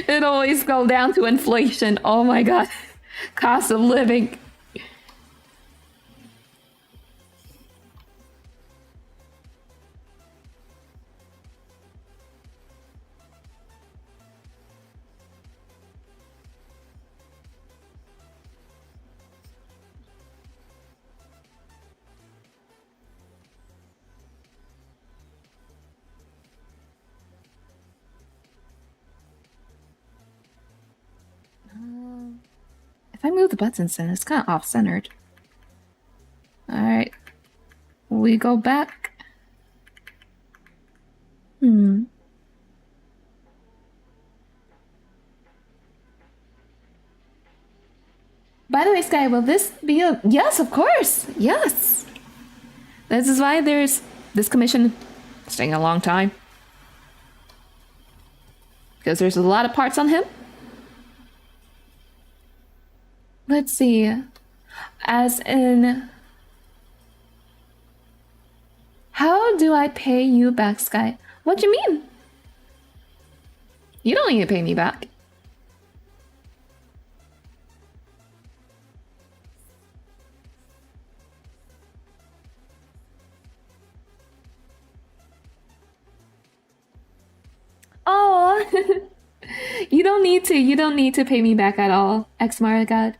It always goes down to inflation. Oh my god. Cost of living. If I move the buttons in, it's kind of off-centered. Alright. We go back. By the way, Sky, will this be a... Yes, of course! Yes! This is why there's this commission staying a long time. Because there's a lot of parts on him. Let's see. As in... How do I pay you back, Sky? What do you mean? You don't need to pay me back. Oh, you don't need to. You don't need to pay me back at all, X Maragad.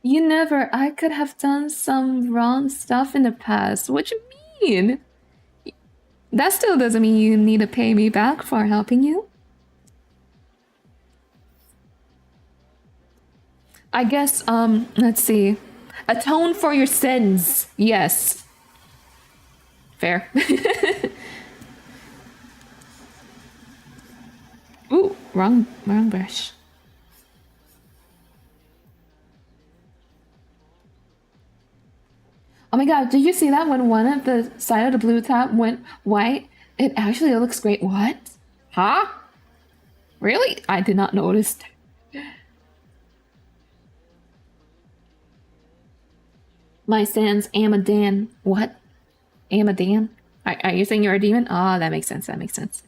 You never. I could have done some wrong stuff in the past. What you mean? That still doesn't mean you need to pay me back for helping you. I guess, let's see. Atone for your sins. Yes. Fair. Ooh, wrong brush. Oh my god, did you see that when one of the side of the blue top went white? It actually looks great. What? Huh? Really? I did not notice. My sans Amadan. What? Amadan? Are you saying you're a demon? Oh, that makes sense. That makes sense.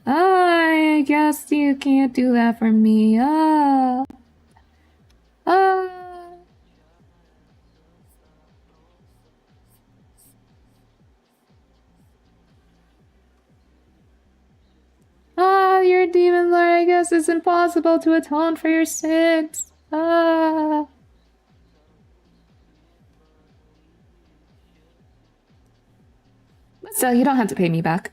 I guess you can't do that for me. Uh, you're a demon lord. I guess it's impossible to atone for your sins. But still, you don't have to pay me back.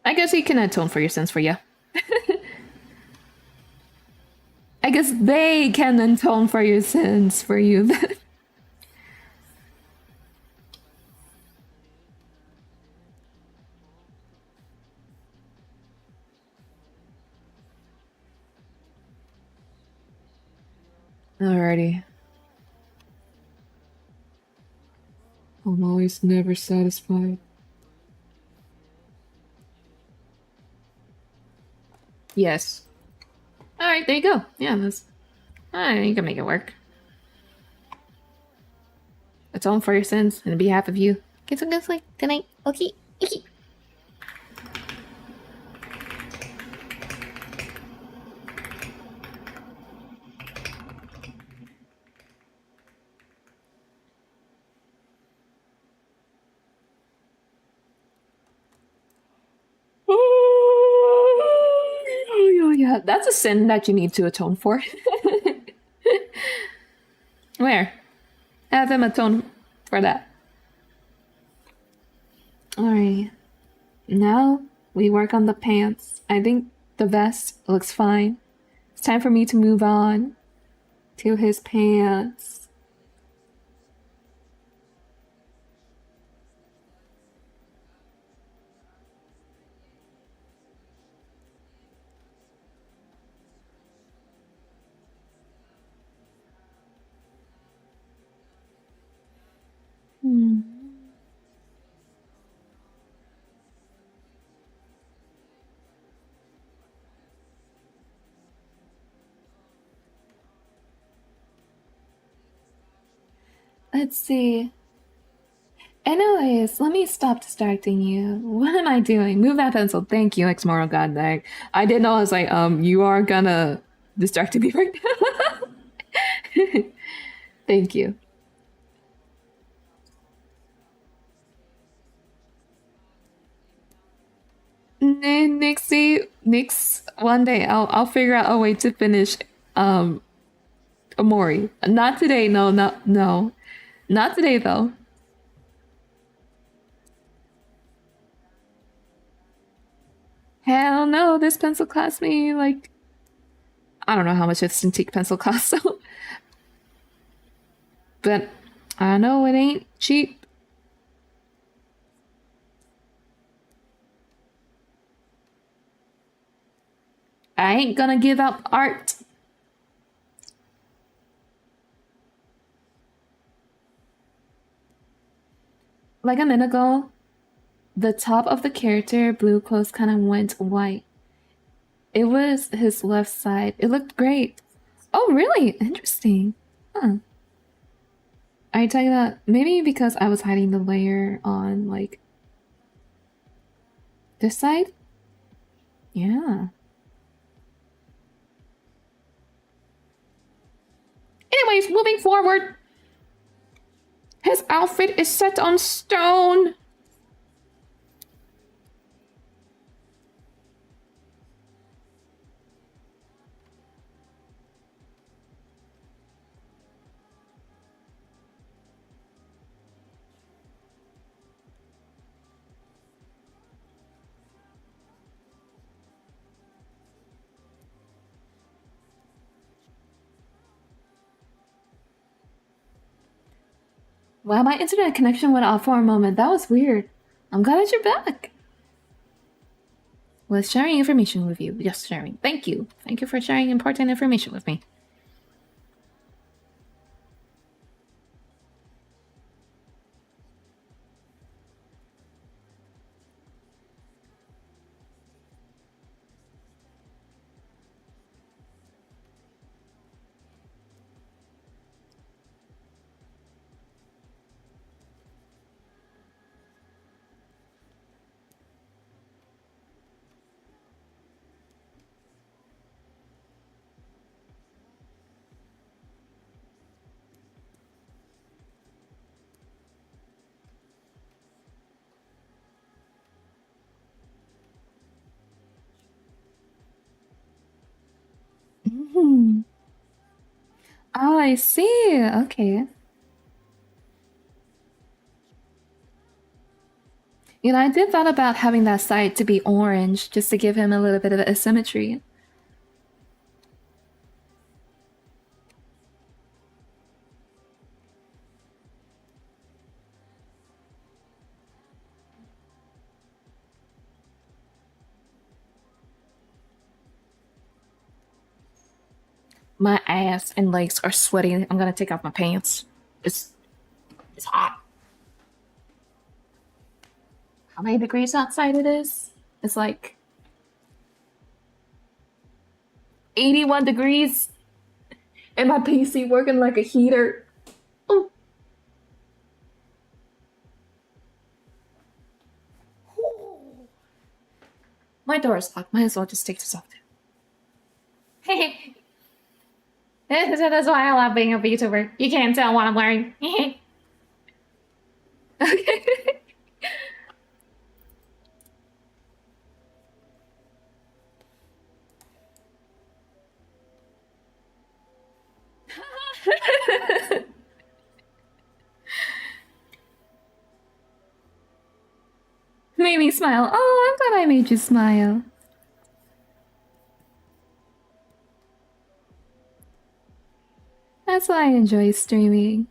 I guess he can atone for your sins for you. I guess they can atone for your sins for you. Alrighty. I'm always never satisfied. Yes. Alright, there you go. Yeah, that's... you can make it work. Atone for your sins on behalf of you. Get some good sleep tonight. Okay. Oh, yeah. That's a sin that you need to atone for. Where? Have him atone for that. Alright. Now we work on the pants. I think the vest looks fine. It's time for me to move on to his pants. Let's see. Anyways, let me stop distracting you. What am I doing? Move that pencil. Thank you, ex-moral goddag. I didn't know. I was like, you are gonna distract me right now. Thank you. Next one day I'll figure out a way to finish Amori. Not today, no. Not today though. Hell no, this pencil cost me like I don't know how much this antique pencil costs, so but I know it ain't cheap. I ain't gonna give up art. Like a minute ago, the top of the character blue clothes kind of went white. It was his left side. It looked great. Oh, really? Interesting. Huh. I tell you that maybe because I was hiding the layer on like this side. Yeah. Anyways, moving forward. His outfit is set on stone. Wow, my internet connection went off for a moment. That was weird. I'm glad that you're back. Was sharing information with you. Just sharing. Thank you. Thank you for sharing important information with me. Mhm. Oh, I see. Okay. You know, I did thought about having that side to be orange just to give him a little bit of asymmetry. My ass and legs are sweaty. I'm gonna take off my pants. It's it's hot. How many degrees outside it is? It's like 81 degrees. And my PC working like a heater. Oh. My door is locked. Might as well just take this off. That's why I love being a VTuber. You can't tell what I'm wearing. Made me smile. Oh, I'm glad I made you smile. That's why I enjoy streaming.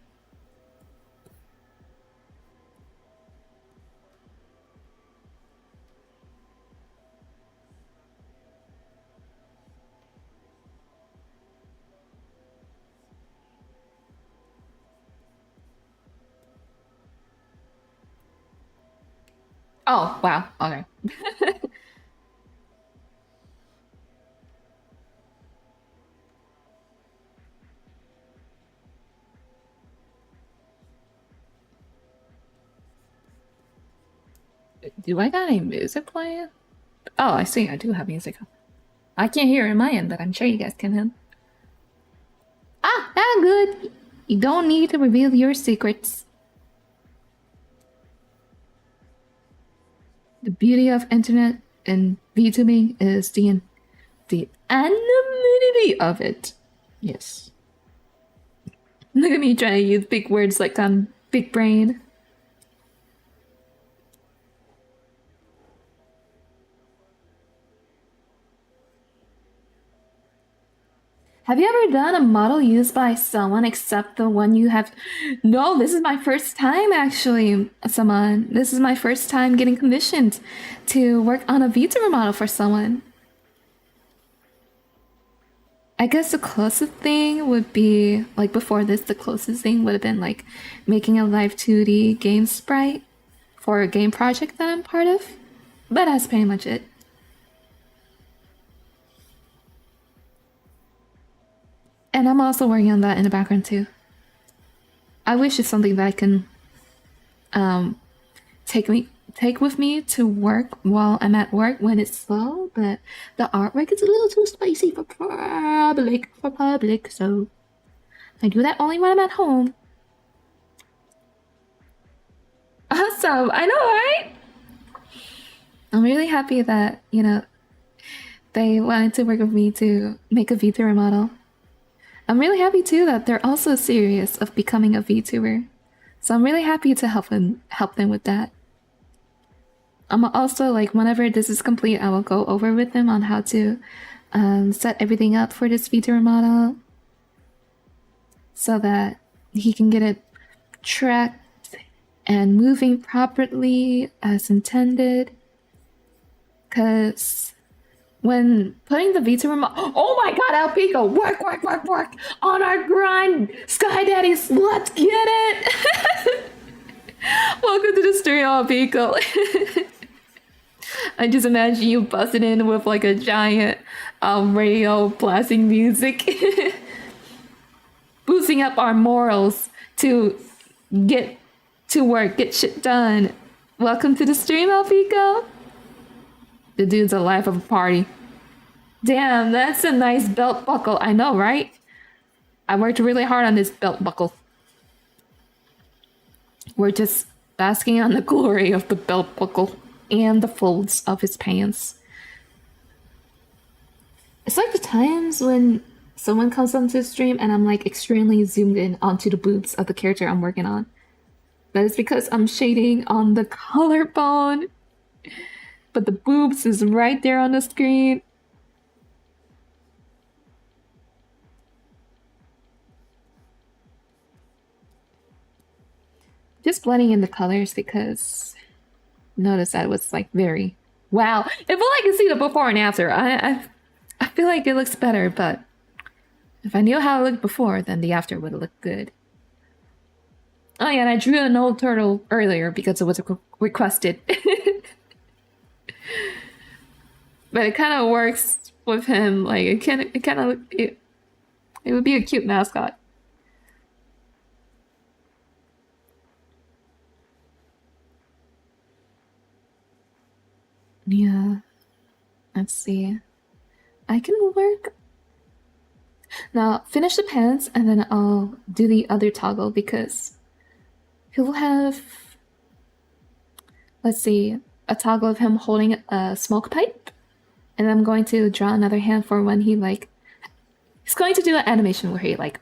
Oh, wow. Okay. Do I got any music playing? Oh, I see. I do have music. I can't hear it in my end, but I'm sure you guys can hear. Ah, that's good. You don't need to reveal your secrets. The beauty of internet and VTubing is the anonymity of it. Yes. Look at me trying to use big words like I'm big brain. Have you ever done a model used by someone except the one you have? No, this is my first time actually, someone. This is my first time getting commissioned to work on a VTuber model for someone. I guess the closest thing would be, like before this, the closest thing would have been like making a live 2D game sprite for a game project that I'm part of. But that's pretty much it. And I'm also working on that in the background too. I wish it's something that I can take with me to work while I'm at work when it's slow, but the artwork is a little too spicy for public, so I do that only when I'm at home. Awesome, I know, right? I'm really happy that, you know, they wanted to work with me to make a VTuber model. I'm really happy too that they're also serious of becoming a VTuber. So I'm really happy to help them with that. I'm also like, whenever this is complete, I will go over with them on how to set everything up for this VTuber model so that he can get it and moving properly as intended. Because when putting the Vita remote, oh my god, El Pico, work, work, work, work on our grind, Sky Daddies, let's get it. Welcome to the stream, El Pico. I just imagine you busting in with like a giant radio blasting music, boosting up our morals to get to work, get shit done. Welcome to the stream, El Pico. The dude's the life of a party. Damn, that's a nice belt buckle. I know, right? I worked really hard on this belt buckle. We're just basking on the glory of the belt buckle and the folds of his pants. It's like the times when someone comes onto the stream and I'm like extremely zoomed in onto the boobs of the character I'm working on. That is because I'm shading on the collarbone. But the boobs is right there on the screen. Just blending in the colors because notice that it was like very wow. If I can see the before and after, I feel like it looks better, but if I knew how it looked before, then the after would have looked good. Oh yeah, and I drew an old turtle earlier because it was requested. But it kind of works with him. Like it would be a cute mascot. Yeah. Let's see. I can work. Now finish the pants and then I'll do the other toggle because he'll have, let's see, a toggle of him holding a smoke pipe. And I'm going to draw another hand for when he like, he's going to do an animation where he like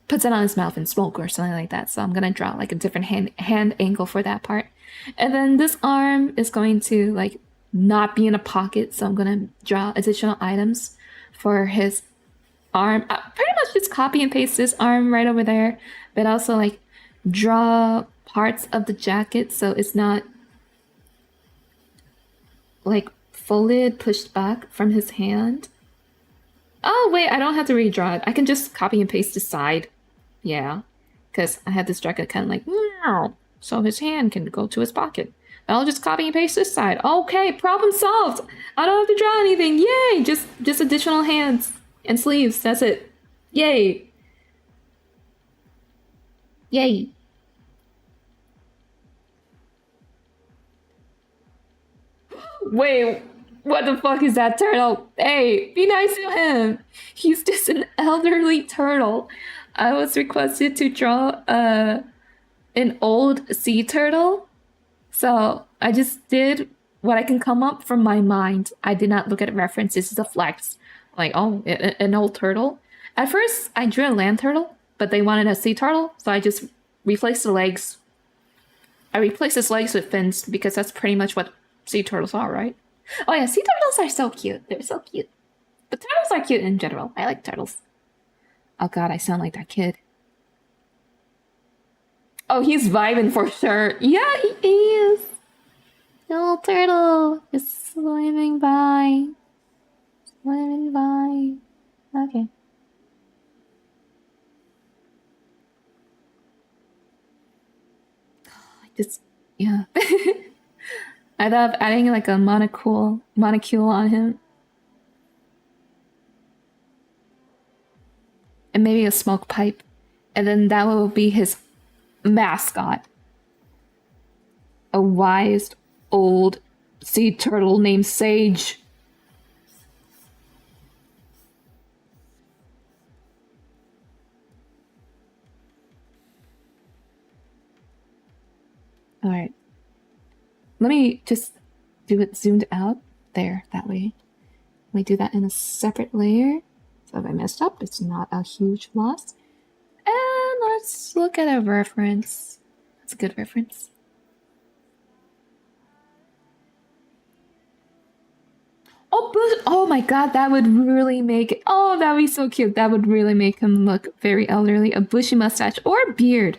puts it on his mouth and smoke or something like that. So I'm going to draw like a different hand angle for that part. And then this arm is going to like not be in a pocket. So I'm going to draw additional items for his arm. Pretty much just copy and paste this arm right over there, but also like draw parts of the jacket so it's not like folded, pushed back from his hand. Oh wait, I don't have to redraw it. I can just copy and paste the side. Yeah, because I had this jacket kind of like, meow, so his hand can go to his pocket. I'll just copy and paste this side. Okay, problem solved. I don't have to draw anything. Yay! Just additional hands and sleeves. That's it. Yay! Yay! Wait, what the fuck is that turtle? Hey, be nice to him. He's just an elderly turtle. I was requested to draw an old sea turtle. So I just did what I can come up from my mind. I did not look at references. This is a flex. Like, oh, an old turtle. At first, I drew a land turtle, but they wanted a sea turtle. So I just replaced the legs. I replaced his legs with fins because that's pretty much what sea turtles are, right? Oh yeah, sea turtles are so cute. They're so cute. But turtles are cute in general. I like turtles. Oh god, I sound like that kid. Oh, he's vibing for sure. Yeah, he is. The little turtle is swimming by. Swimming by. Okay. Yeah. I thought of adding like a monocule on him. And maybe a smoke pipe. And then that will be his mascot. A wise old sea turtle named Sage. All right. Let me just do it zoomed out there, that way. We do that in a separate layer. So if I messed up, it's not a huge loss. And let's look at a reference. That's a good reference. Oh my god, that would really make it. Oh, that would be so cute. That would really make him look very elderly. A bushy mustache or a beard.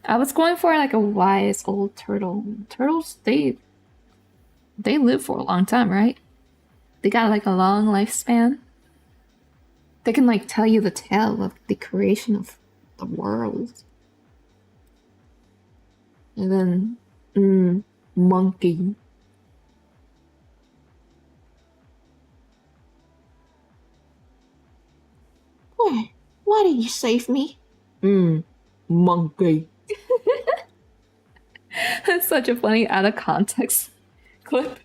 I was going for like a wise old turtle. Turtles, they live for a long time, right? They got like a long lifespan. They can like tell you the tale of the creation of the world. And then, monkey. Why did you save me? Monkey. That's such a funny out of context clip.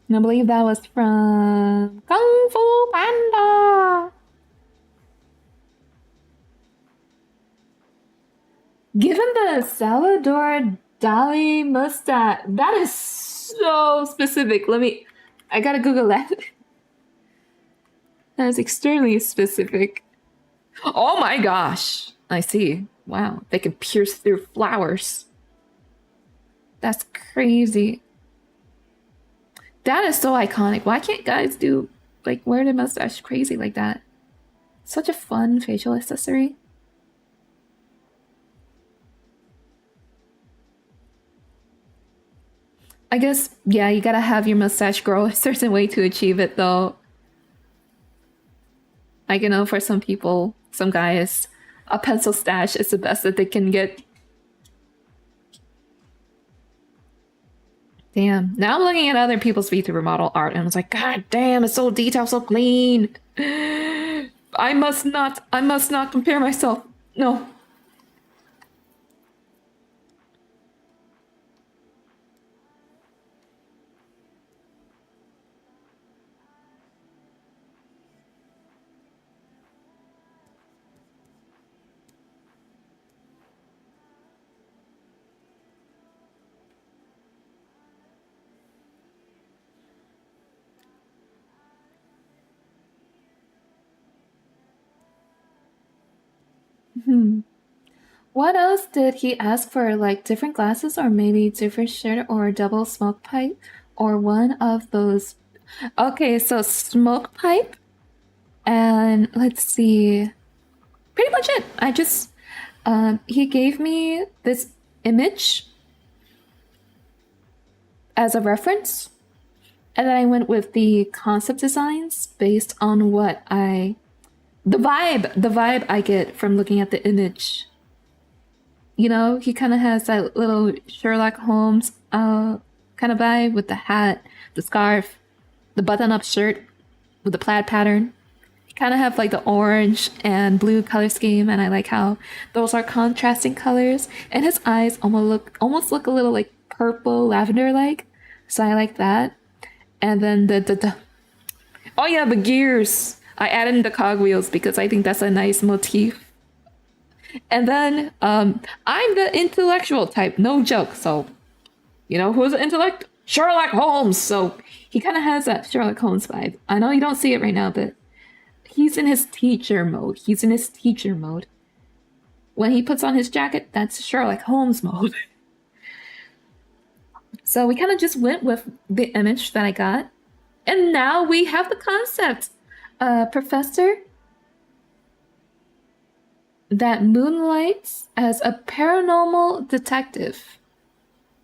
And I believe that was from Kung Fu Panda. Given the Salvador Dali mustache, that is so specific. I gotta Google that. That is extremely specific. Oh my gosh. I see. Wow. They can pierce through flowers. That's crazy. That is so iconic. Why can't guys do, like, wear their mustache crazy like that? Such a fun facial accessory. I guess, yeah, you gotta have your mustache grow a certain way to achieve it, though. Like, you know, for some people, some guys, a pencil stash is the best that they can get. Damn. Now I'm looking at other people's VTuber model art and I was like, God damn, it's so detailed, so clean. I must not compare myself. No. What else did he ask for? Like different glasses, or maybe different shirt, or a double smoke pipe, or one of those? Okay, so smoke pipe, and let's see. Pretty much it. He gave me this image as a reference, and then I went with the concept designs based on the vibe I get from looking at the image. You know, he kind of has that little Sherlock Holmes kind of vibe with the hat, the scarf, the button-up shirt with the plaid pattern. He kind of have like the orange and blue color scheme, and I like how those are contrasting colors. And his eyes almost look a little like purple lavender like, so I like that. And then the oh yeah, the gears. I added in the cogwheels because I think that's a nice motif. And then I'm the intellectual type, no joke. So, you know who's the intellect? Sherlock Holmes. So he kind of has that Sherlock Holmes vibe. I know you don't see it right now, but he's in his teacher mode. He's in his teacher mode. When he puts on his jacket, that's Sherlock Holmes mode. So we kind of just went with the image that I got. And now we have the concept. Professor that moonlights as a paranormal detective.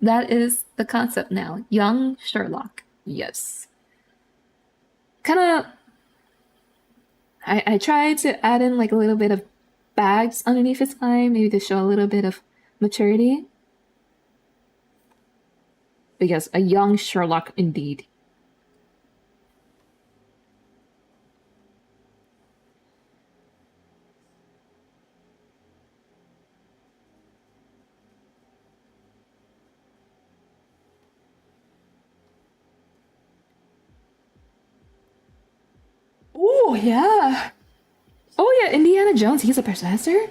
That is the concept now. Young Sherlock. Yes. Kind of. I tried to add in like a little bit of bags underneath his eye, maybe to show a little bit of maturity. But yes, a young Sherlock indeed. Oh, yeah. Oh, yeah, Indiana Jones, he's a professor?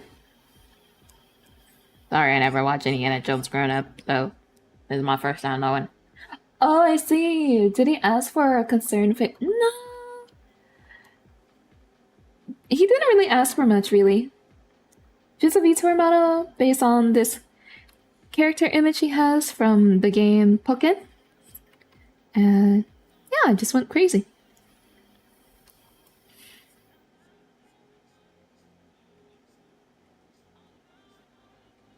Sorry, I never watched Indiana Jones growing up, so this is my first time knowing. Oh, I see. Did he ask for a concern fit? No. He didn't really ask for much, really. Just a VTuber model based on this character image he has from the game Pokken. And yeah, I just went crazy.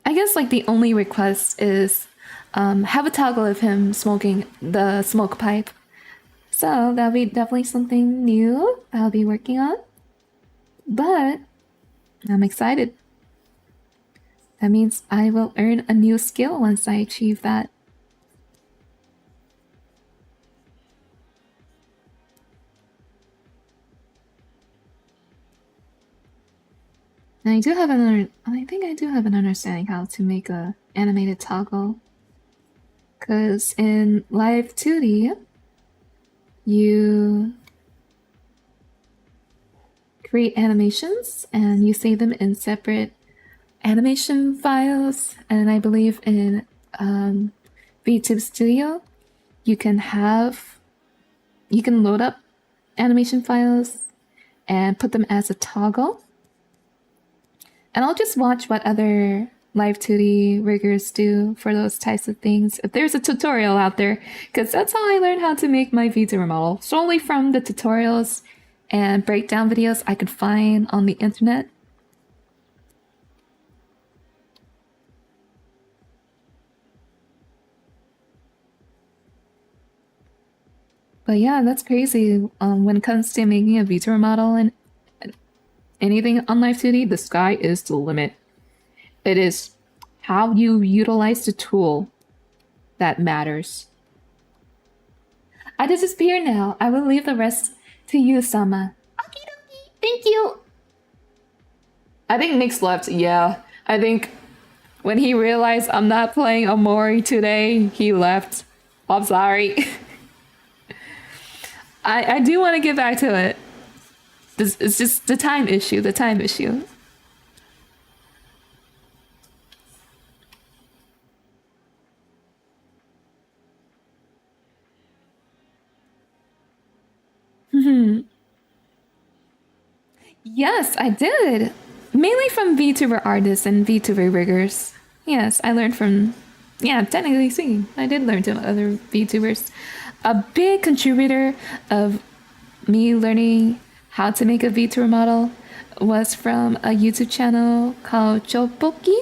I guess like the only request is have a toggle of him smoking the smoke pipe. So that'll be definitely something new I'll be working on. But I'm excited. That means I will earn a new skill once I achieve that. And I think I do have an understanding how to make a animated toggle. Cause in Live 2D, you create animations and you save them in separate animation files. And I believe in VTube Studio, you can load up animation files and put them as a toggle. And I'll just watch what other Live 2D riggers do for those types of things. If there's a tutorial out there, because that's how I learned how to make my VTuber model. Solely from the tutorials and breakdown videos I could find on the internet. But yeah, that's crazy. When it comes to making a VTuber model and anything on Live 2D, the sky is the limit. It is how you utilize the tool that matters. I disappear now. I will leave the rest to you, Sama. Okie dokie. Thank you. I think Nick's left. Yeah. I think when he realized I'm not playing Omori today, he left. I'm sorry. I do want to get back to it. It's just the time issue. Yes, I did. Mainly from VTuber artists and VTuber riggers. Yes, I learned from, yeah, technically speaking, I did learn from other VTubers. A big contributor of me learning how to make a VTuber model was from a YouTube channel called Chopoki,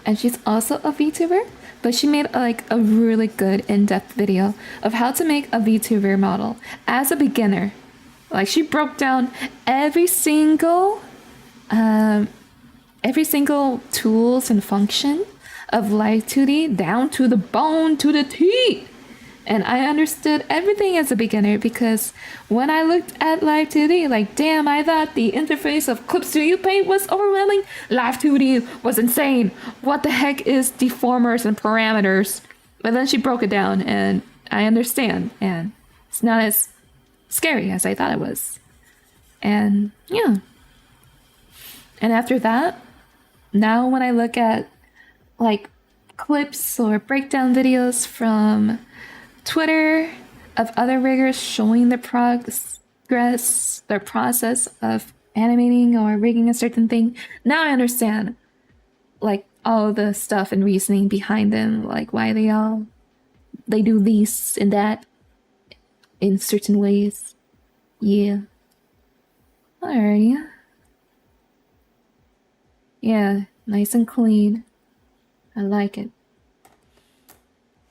and she's also a VTuber, but she made like a really good in-depth video of how to make a VTuber model as a beginner. Like she broke down every single tools and function of Live 2D down to the bone, to the T. And I understood everything as a beginner because when I looked at Live 2D, like, damn, I thought the interface of Clip Studio Paint was overwhelming. Live 2D was insane. What the heck is deformers and parameters? But then she broke it down and I understand. And it's not as scary as I thought it was. And yeah. And after that, now when I look at like clips or breakdown videos from Twitter of other riggers showing their their process of animating or rigging a certain thing, now I understand like all the stuff and reasoning behind them, like why they do this and that in certain ways. Yeah. Alrighty. Yeah, nice and clean. I like it.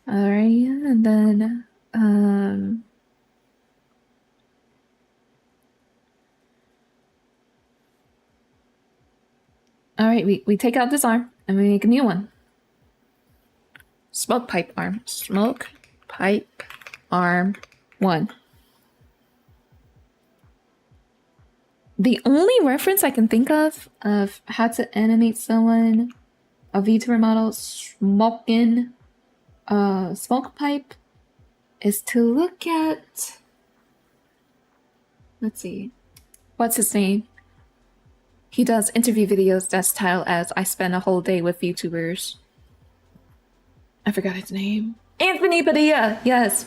Alrighty, and then alright, we take out this arm and we make a new one. Smoke pipe arm. Smoke pipe arm 1. The only reference I can think of how to animate someone, a VTuber model, smoking smoke pipe, is to look at, let's see, what's his name? He does interview videos that's titled as I Spend a Whole Day with VTubers. I forgot his name. Anthony Padilla, yes.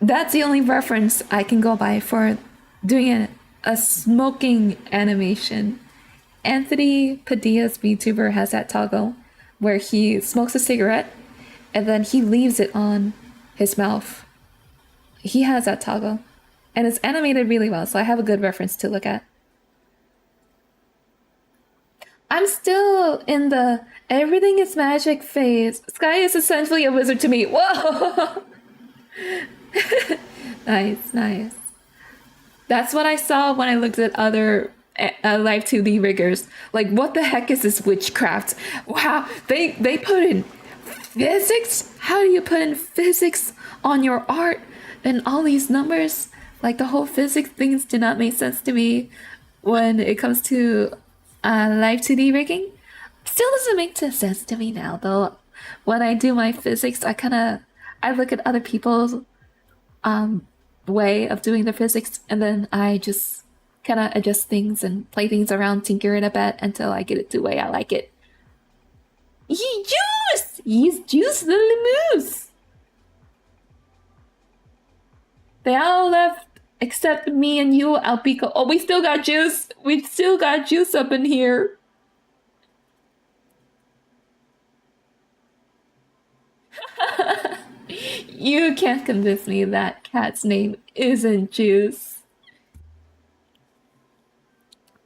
That's the only reference I can go by for doing a smoking animation. Anthony Padilla's VTuber has that toggle where he smokes a cigarette and then he leaves it on his mouth. He has that toggle. And it's animated really well, so I have a good reference to look at. I'm still in the everything is magic phase. Sky is essentially a wizard to me. Whoa! Nice, nice. That's what I saw when I looked at other live 2D riggers. Like, what the heck is this witchcraft? Wow, they put in physics? How do you put in physics on your art and all these numbers? Like, the whole physics things do not make sense to me when it comes to live 2D rigging. Still doesn't make sense to me now, though. When I do my physics, I look at other people's way of doing the physics, and then I just kind of adjust things and play things around, tinker it a bit until I get it to the way I like it. He's juice the moose. They all left except me and you, Alpico. Oh, we still got juice. We still got juice up in here. You can't convince me that cat's name isn't Juice.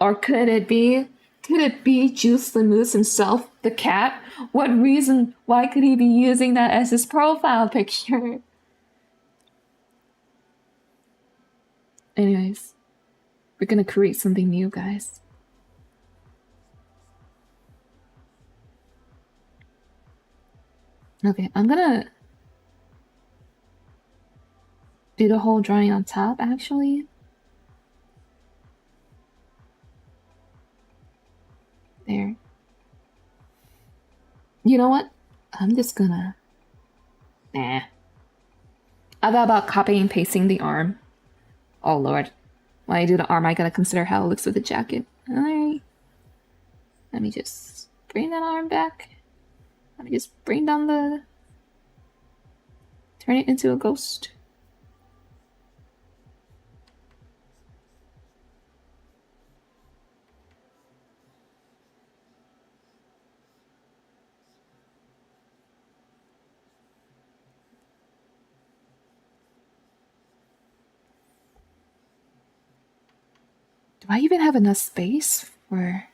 Or could it be? Could it be Juice the Moose himself, the cat? What reason? Why could he be using that as his profile picture? Anyways, we're gonna create something new, guys. Okay, I'm gonna do the whole drawing on top, actually. There. You know what? I'm just gonna... Nah. I thought about copying and pasting the arm. Oh, Lord. When I do the arm, I gotta consider how it looks with the jacket. Alright. Let me just bring that arm back. Let me just bring down the... Turn it into a ghost. Do I even have enough space for...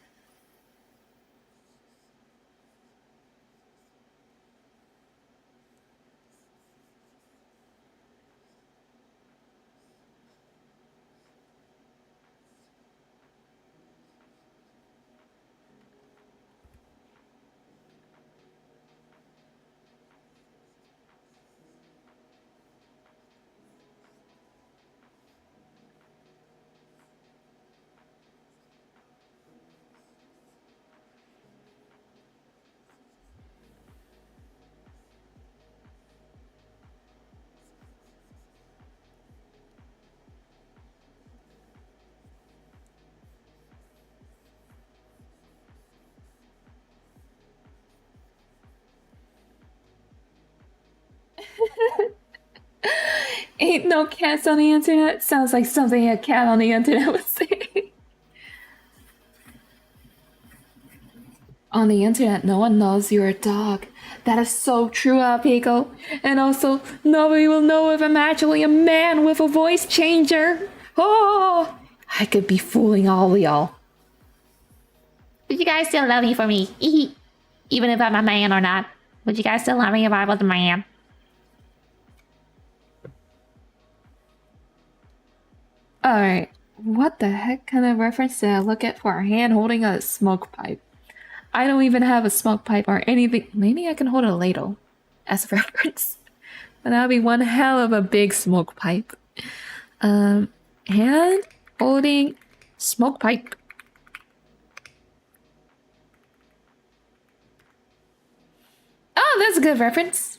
Ain't no cats on the internet? Sounds like something a cat on the internet would say. On the internet, no one knows you're a dog. That is so true, Alpico. And also, nobody will know if I'm actually a man with a voice changer. Oh, I could be fooling all y'all. Would you guys still love me for me? Even if I'm a man or not. Would you guys still love me if I was a man? Alright, what the heck kind of reference did I look at for a hand holding a smoke pipe? I don't even have a smoke pipe or anything. Maybe I can hold a ladle as a reference. But that would be one hell of a big smoke pipe. Hand holding smoke pipe. Oh, that's a good reference.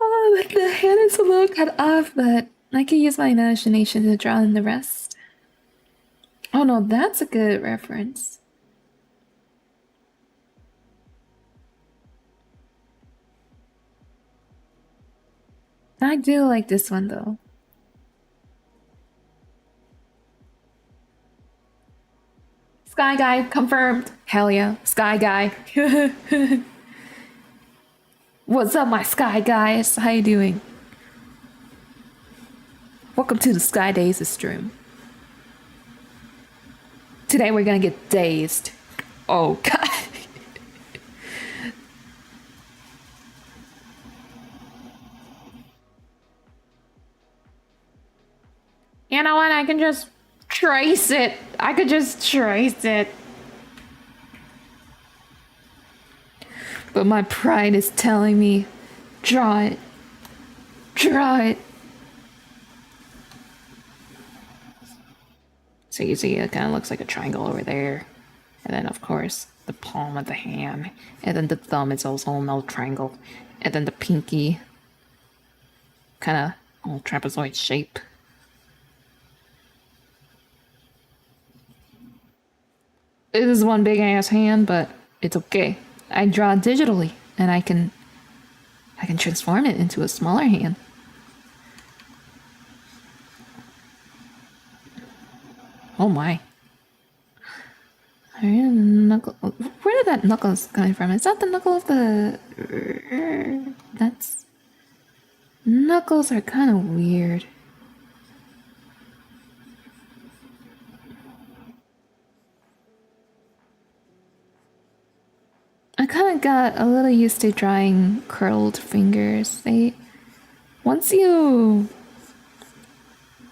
Oh, like the hand is a little cut off, but I can use my imagination to draw in the rest. Oh no, that's a good reference. I do like this one though. Sky Guy confirmed. Hell yeah, Sky Guy. What's up, my Sky Guys? How you doing? Welcome to the Sky Days stream. Today we're gonna get dazed. Oh god. You know what? I can just trace it. I could just trace it. But my pride is telling me, draw it. Draw it. So you see it kind of looks like a triangle over there. And then of course the palm of the hand. And then the thumb is also a little triangle. And then the pinky. Kind of little trapezoid shape. It is one big ass hand, but it's okay. I draw digitally and I can transform it into a smaller hand. Oh my. Knuckle. Where did that knuckles come from? Is that the knuckle of the... That's... Knuckles are kind of weird. I kind of got a little used to drawing curled fingers. Once you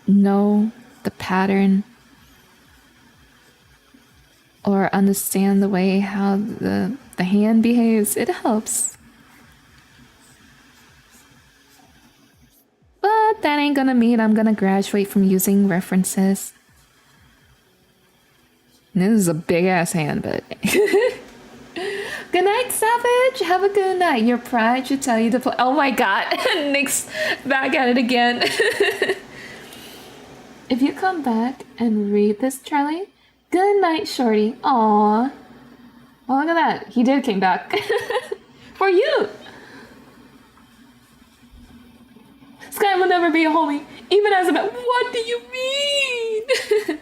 know the pattern or understand the way how the hand behaves, it helps. But that ain't gonna mean I'm gonna graduate from using references. This is a big ass hand, but... Good night, Savage. Have a good night. Your pride should tell you to play. Oh my god. Nick's back at it again. If you come back and read this, Charlie. Good night, Shorty. Aww. Oh, look at that. He did came back. For you. Sky will never be a homie. Even as a man. What do you mean?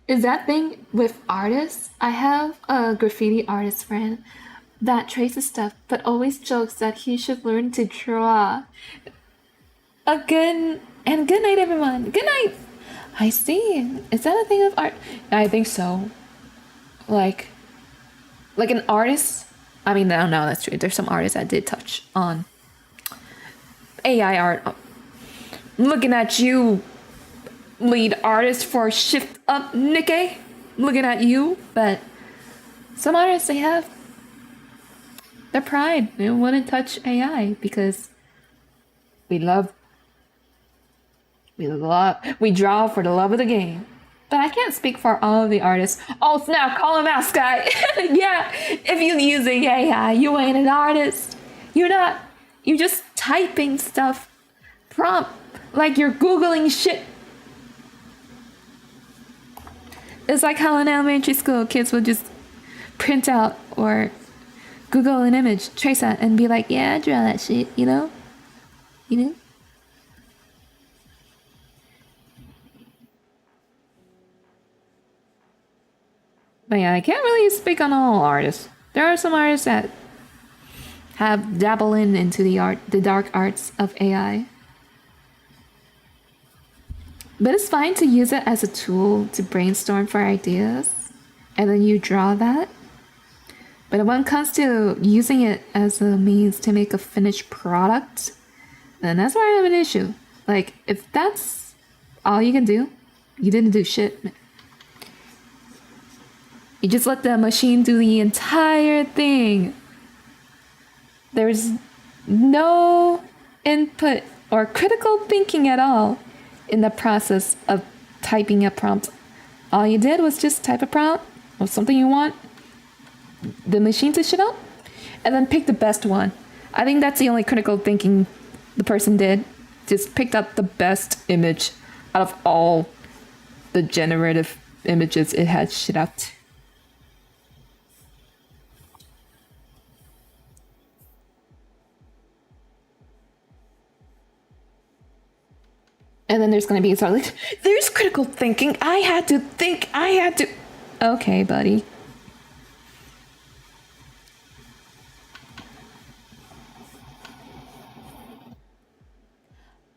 Is that thing with artists? I have a graffiti artist friend that traces stuff, but always jokes that he should learn to draw. Good night, everyone. Good night. I see. Is that a thing of art? I think so. Like an artist. I mean, no, that's true. There's some artists that did touch on AI art. Looking at you, lead artist for Shift Up Nikkei. Looking at you, but some artists, they have their pride. They wouldn't touch AI because we draw for the love of the game. But I can't speak for all of the artists. Oh snap, call him out, Sky. Yeah, if you're using AI, you ain't an artist. You're not. You're just typing stuff. Prompt. Like you're Googling shit. It's like how in elementary school kids would just print out or Google an image, trace that, and be like, yeah, draw that shit, you know? You know? But yeah, I can't really speak on all artists. There are some artists that have dabbled into the dark arts of AI. But it's fine to use it as a tool to brainstorm for ideas, and then you draw that. But when it comes to using it as a means to make a finished product, then that's where I have an issue. Like, if that's all you can do, you didn't do shit. You just let the machine do the entire thing. There's no input or critical thinking at all in the process of typing a prompt. All you did was just type a prompt of something you want the machine to shit out, and then pick the best one. I think that's the only critical thinking the person did. Just picked up the best image out of all the generative images it had shit out. And then there's gonna be sort of like, there's critical thinking. I had to think. I had to. Okay, buddy.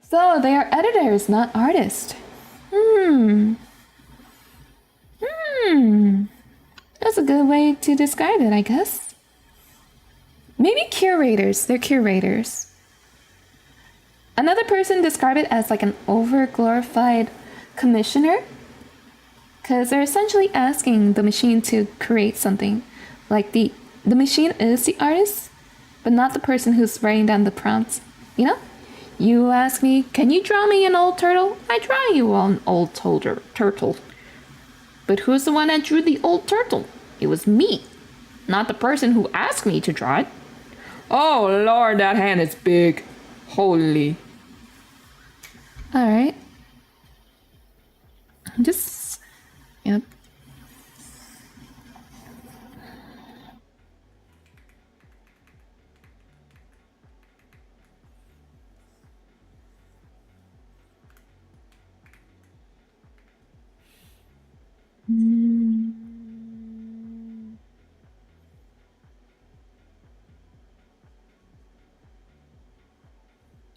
So they are editors, not artists. That's a good way to describe it, I guess. Maybe curators. They're curators. Another person described it as like an over-glorified commissioner, because they're essentially asking the machine to create something. Like the machine is the artist, but not the person who's writing down the prompts. You know? You ask me, can you draw me an old turtle? I draw you an old turtle. But who's the one that drew the old turtle? It was me, not the person who asked me to draw it. Oh Lord, that hand is big. Holy. Alright. Just... Yep.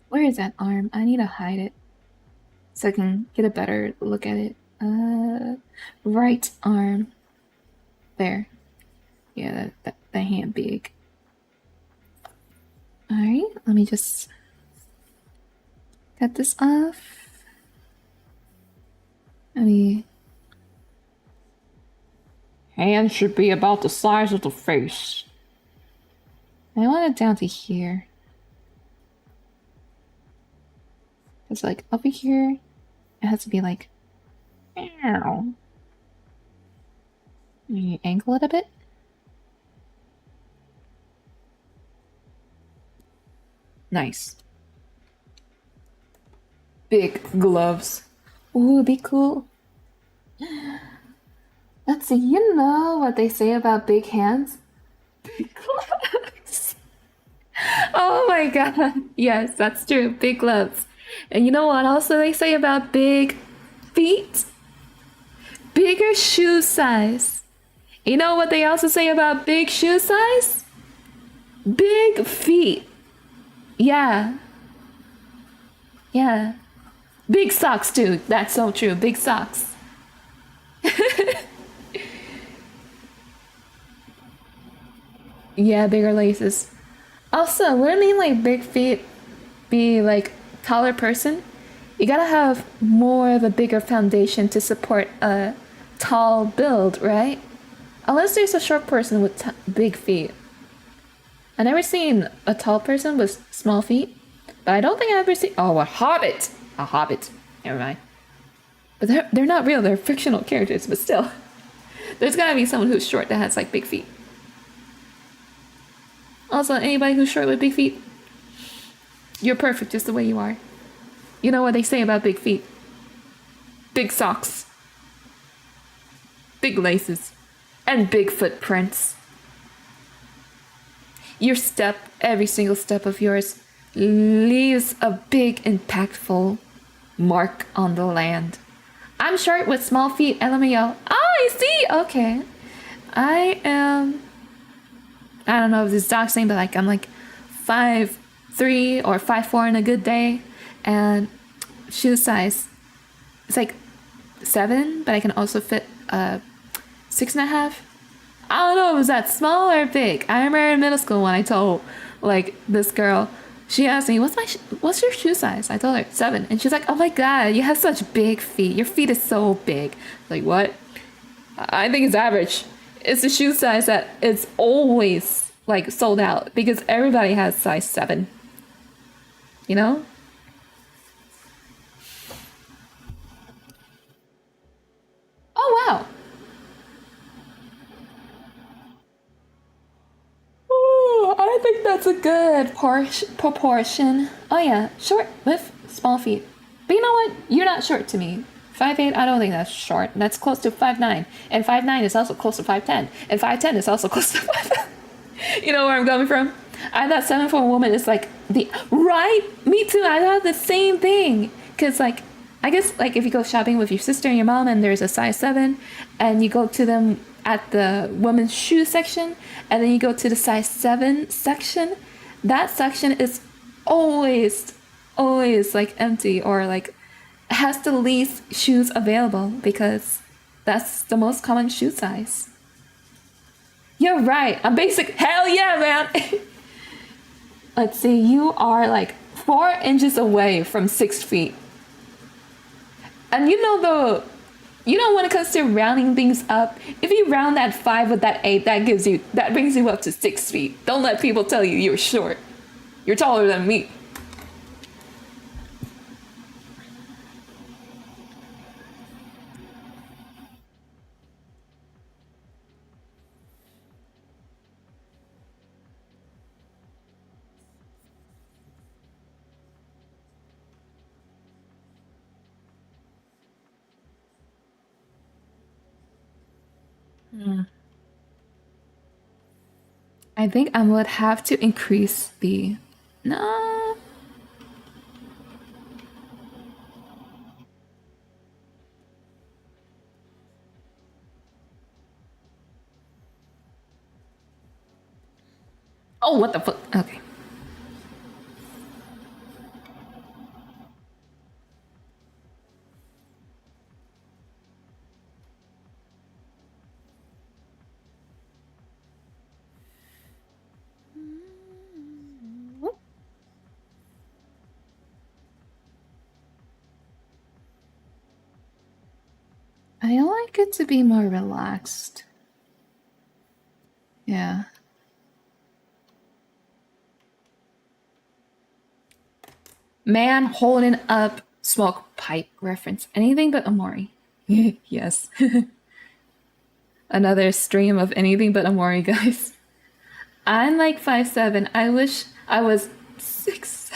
Where is that arm? I need to hide it so I can get a better look at it. Right arm. There. Yeah, that hand big. Alright, let me just cut this off. Hand should be about the size of the face. I want it down to here. It's like over here. It has to be like, ow. You angle it a bit. Nice. Big gloves. Ooh, it'd be cool. Let's see, you know what they say about big hands? Big gloves. Oh my god. Yes, that's true. Big gloves. And you know what also they say about big feet? Bigger shoe size. You know what they also say about big shoe size? Big feet. Yeah. Yeah. Big socks too. That's so true. Big socks. Yeah, bigger laces. Also, what I mean like big feet be like taller person? You gotta have more of a bigger foundation to support a tall build, right? Unless there's a short person with big feet. I've never seen a tall person with small feet, but I don't think I've ever seen... Oh, a hobbit! A hobbit. Never mind. But they're not real, they're fictional characters, but still. There's gotta be someone who's short that has like big feet. Also, anybody who's short with big feet, you're perfect just the way you are. You know what they say about big feet? Big socks. Big laces. And big footprints. Your step, every single step of yours, leaves a big, impactful mark on the land. I'm short with small feet, LMAO. Oh, I see! Okay. I don't know if this dog's name, but like I'm like 5'3" or 5'4" in a good day, and shoe size it's like 7, but I can also fit 6.5. I don't know if it was that small or big. I remember in middle school when I told like this girl, she asked me, what's your shoe size? I told her 7, and she's like, oh my god, you have such big feet. Your feet is so big. Like, what? I think it's average. It's the shoe size that it's always like sold out because everybody has size 7. You know? Oh wow. Ooh, I think that's a good proportion. Oh yeah, short with small feet. But you know what? You're not short to me. 5'8", I don't think that's short. That's close to 5'9". And 5'9" is also close to 5'10". And 5'10" is also close to 5'10". You know where I'm coming from? I thought 7 for a woman is like the... Right? Me too. I thought the same thing. Because like I guess like if you go shopping with your sister and your mom and there's a size 7 and you go to them at the women's shoe section and then you go to the size 7 section, that section is always like empty or like has the least shoes available because that's the most common shoe size. You're right. I'm basic. Hell yeah, man. Let's see. You are like 4 inches away from 6 feet. And you know when it comes to rounding things up, if you round that 5 with that 8, that brings you up to 6 feet. Don't let people tell you you're short. You're taller than me. I think I would have to increase the. No. Oh, what the fuck? Okay. I like it to be more relaxed. Yeah. Man holding up smoke pipe reference. Anything but Amori. Yes. Another stream of anything but Amori, guys. I'm like 5'7". I wish I was 6'7".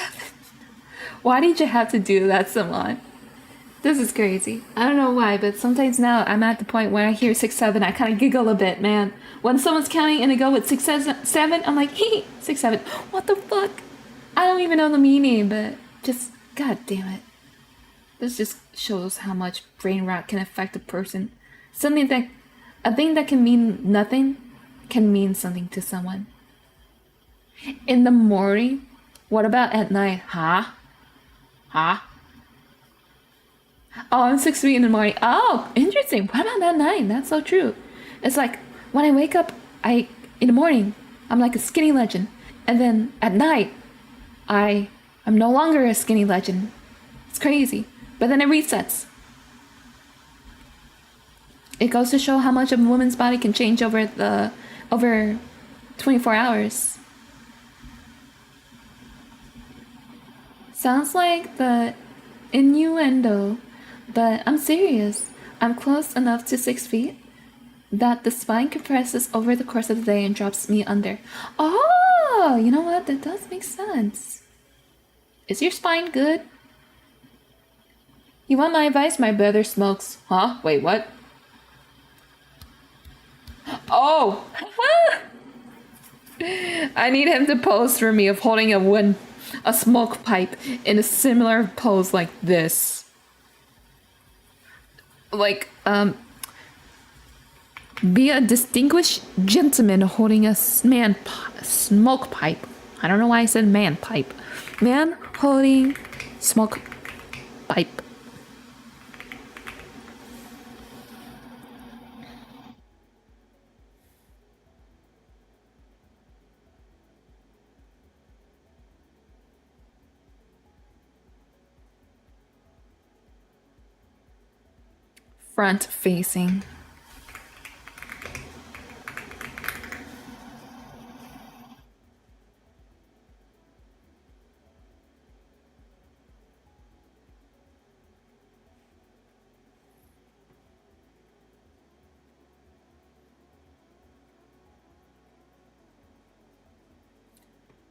Why did you have to do that, Simon? This is crazy. I don't know why, but sometimes now I'm at the point where I hear 6'7", I kind of giggle a bit, man. When someone's counting and they go with 6'7", I'm like, hee, 6'7". What the fuck? I don't even know the meaning, but just, god damn it. This just shows how much brain rot can affect a person. A thing that can mean nothing can mean something to someone. In the morning? What about at night? Huh? Oh, I'm 6 feet in the morning. Oh, interesting. What about that night? That's so true. It's like when I wake up, in the morning, I'm like a skinny legend, and then at night, I'm no longer a skinny legend. It's crazy. But then it resets. It goes to show how much of a woman's body can change over 24 hours. Sounds like the innuendo, but I'm serious. I'm close enough to 6 feet that the spine compresses over the course of the day and drops me under. Oh, you know what? That does make sense. Is your spine good? You want my advice? My brother smokes. Huh? Wait, what? Oh! I need him to pose for me of holding a smoke pipe in a similar pose like this. Like, be a distinguished gentleman holding a smoke pipe. I don't know why I said man pipe. Man holding smoke pipe. Front facing.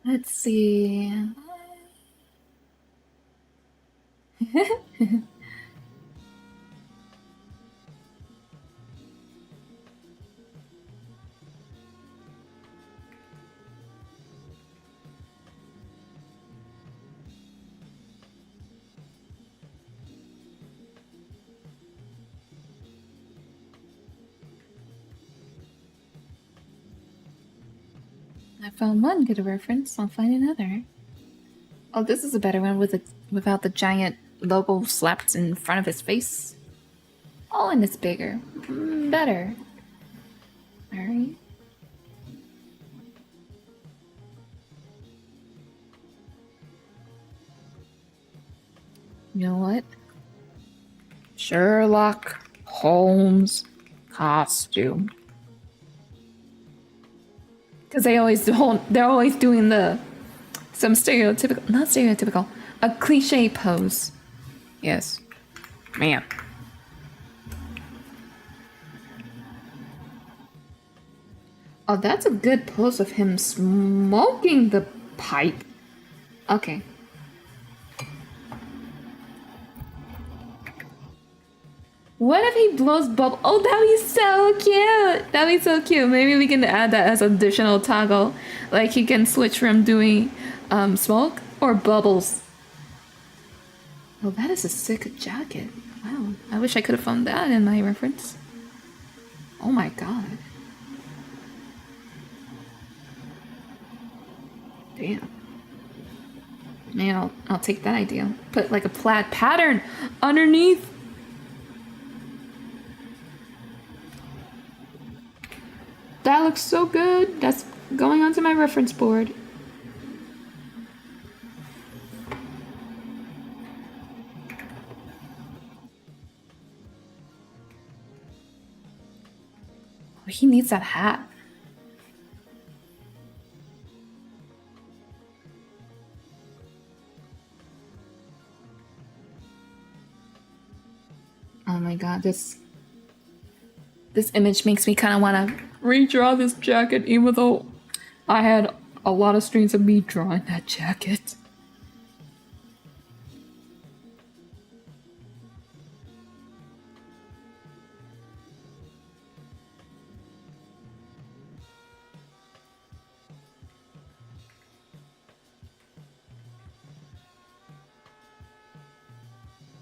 Let's see. I found one good reference. I'll find another. Oh, this is a better one without the giant logo slapped in front of his face. Oh, and it's bigger. Better. Alright. You know what? Sherlock Holmes costume. Because they're always doing some stereotypical, not stereotypical, a cliche pose. Yes. Man. Oh, that's a good pose of him smoking the pipe. Okay. What if he blows bubble? Oh, that'd be so cute. That'd be so cute. Maybe we can add that as additional toggle. Like he can switch from doing smoke or bubbles. Oh, that is a sick jacket. Wow. I wish I could have found that in my reference. Oh my god. Damn. Man, I'll take that idea. Put like a plaid pattern underneath. That looks so good. That's going onto my reference board. Oh, he needs that hat. Oh my god, this image makes me kind of want to redraw this jacket, even though I had a lot of streams of me drawing that jacket.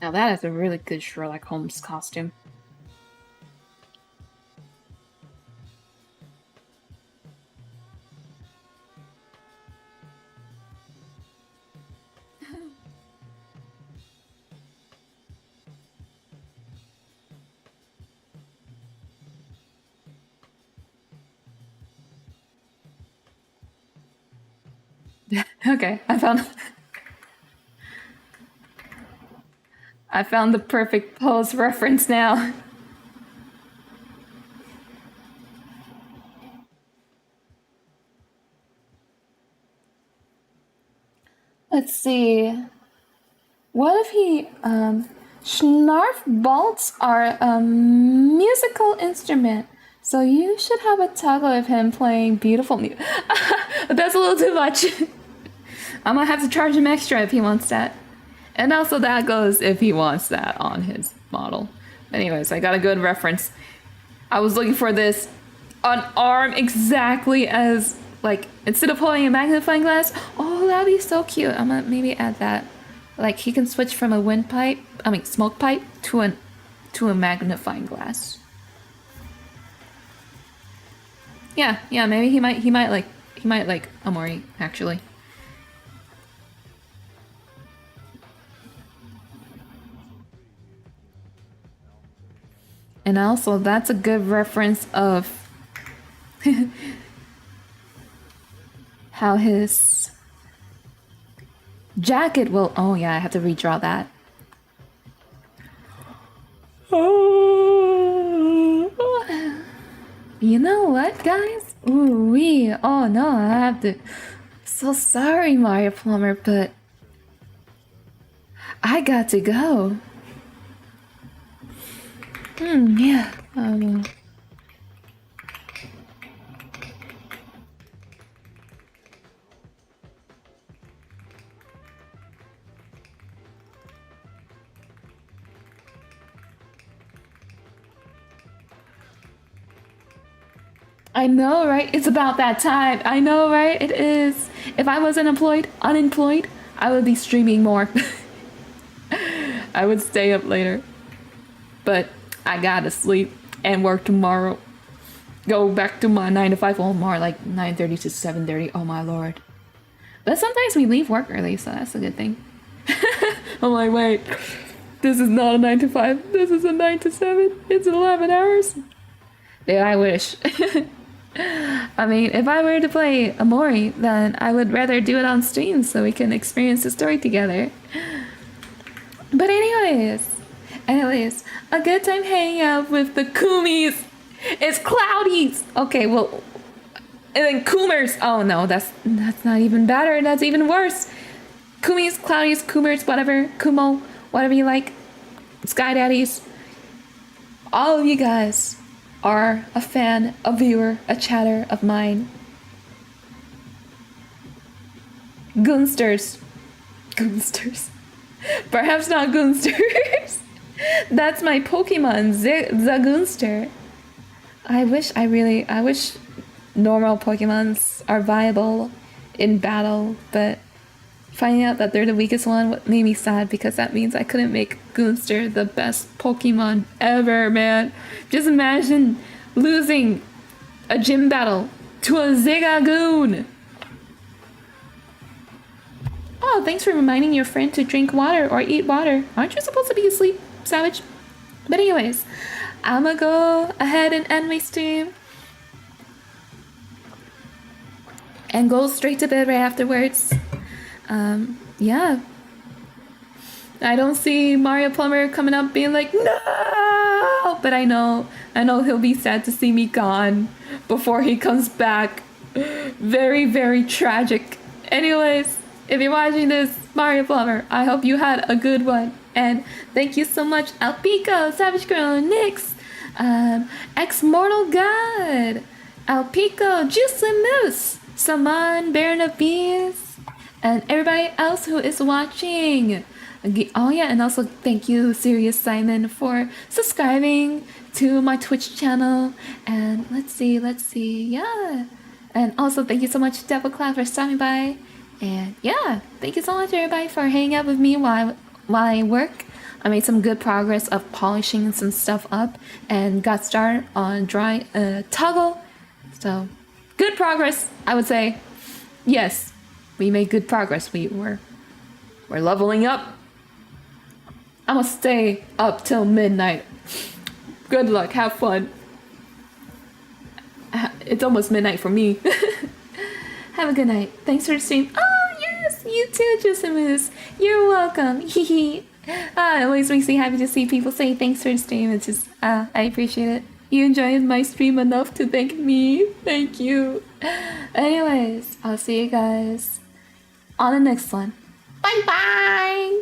Now that is a really good Sherlock Holmes costume. Okay, I found the perfect pose reference now. Let's see. What if he Schnarf bolts are a musical instrument. So you should have a toggle of him playing beautiful music. That's a little too much. I'm gonna have to charge him extra if he wants that. And also that goes if he wants that on his model. Anyways, I got a good reference. I was looking for this an arm exactly as, like, instead of holding a magnifying glass. Oh, that'd be so cute. I'm gonna maybe add that. Like he can switch from a smoke pipe to a magnifying glass. Yeah, maybe he might like Amori actually. And also, that's a good reference of how his jacket will. Oh yeah, I have to redraw that. You know what, guys? Ooh wee. Oh no, I have to. So sorry, Mario Plumber, but I got to go. Yeah. I know, right? It's about that time. I know, right? It is. If I wasn't unemployed, I would be streaming more. I would stay up later. But I gotta sleep and work tomorrow. go back to my 9 to 5, or more like 9:30 to 7:30. Oh my lord. But sometimes we leave work early, so that's a good thing. I'm like, wait, this is not a 9 to 5. This is a 9 to 7. It's 11 hours. Yeah, I wish. I mean, if I were to play Amori, then I would rather do it on stream so we can experience the story together. But anyways, a good time hanging out with the Kumis. It's Cloudies. Okay, well, and then Coomers. Oh no, that's not even better. That's even worse. Kumis, Cloudies, Coomers, whatever, Kumo, whatever you like. Sky Daddies. All of you guys are a fan, a viewer, a chatter of mine. Goonsters. Perhaps not Goonsters. That's my Pokemon, Zagoonster. I wish normal Pokemons are viable in battle, but finding out that they're the weakest one made me sad, because that means I couldn't make Goonster the best Pokemon ever, man. Just imagine losing a gym battle to a Zigzagoon. Oh, thanks for reminding your friend to drink water or eat water. Aren't you supposed to be asleep, Savage? But anyways, I'ma go ahead and end my stream and go straight to bed right afterwards. Yeah. I don't see Mario Plumber coming up being like, no! But I know he'll be sad to see me gone before he comes back. Very, very tragic. Anyways, if you're watching this, Mario Plumber, I hope you had a good one. And thank you so much, Alpico, Savage Girl, Nyx, Ex-Mortal God, Alpico, Juicy Moose, Saman, Baron of Bees, and everybody else who is watching. Oh yeah, and also thank you, Serious Simon, for subscribing to my Twitch channel. And let's see, yeah. And also thank you so much, Devil Cloud, for stopping by. And yeah, thank you so much, everybody, for hanging out with me while I work. I made some good progress of polishing some stuff up and got started on drawing a toggle. So, good progress, I would say. Yes, we made good progress. We're leveling up. I'm gonna stay up till midnight. Good luck, have fun. It's almost midnight for me. Have a good night. Thanks for the stream. Oh, yes, you too, Jusimus. You're welcome. It always makes me happy to see people say thanks for the stream. It's just, I appreciate it. You enjoyed my stream enough to thank me. Thank you. Anyways, I'll see you guys on the next one. Bye-bye.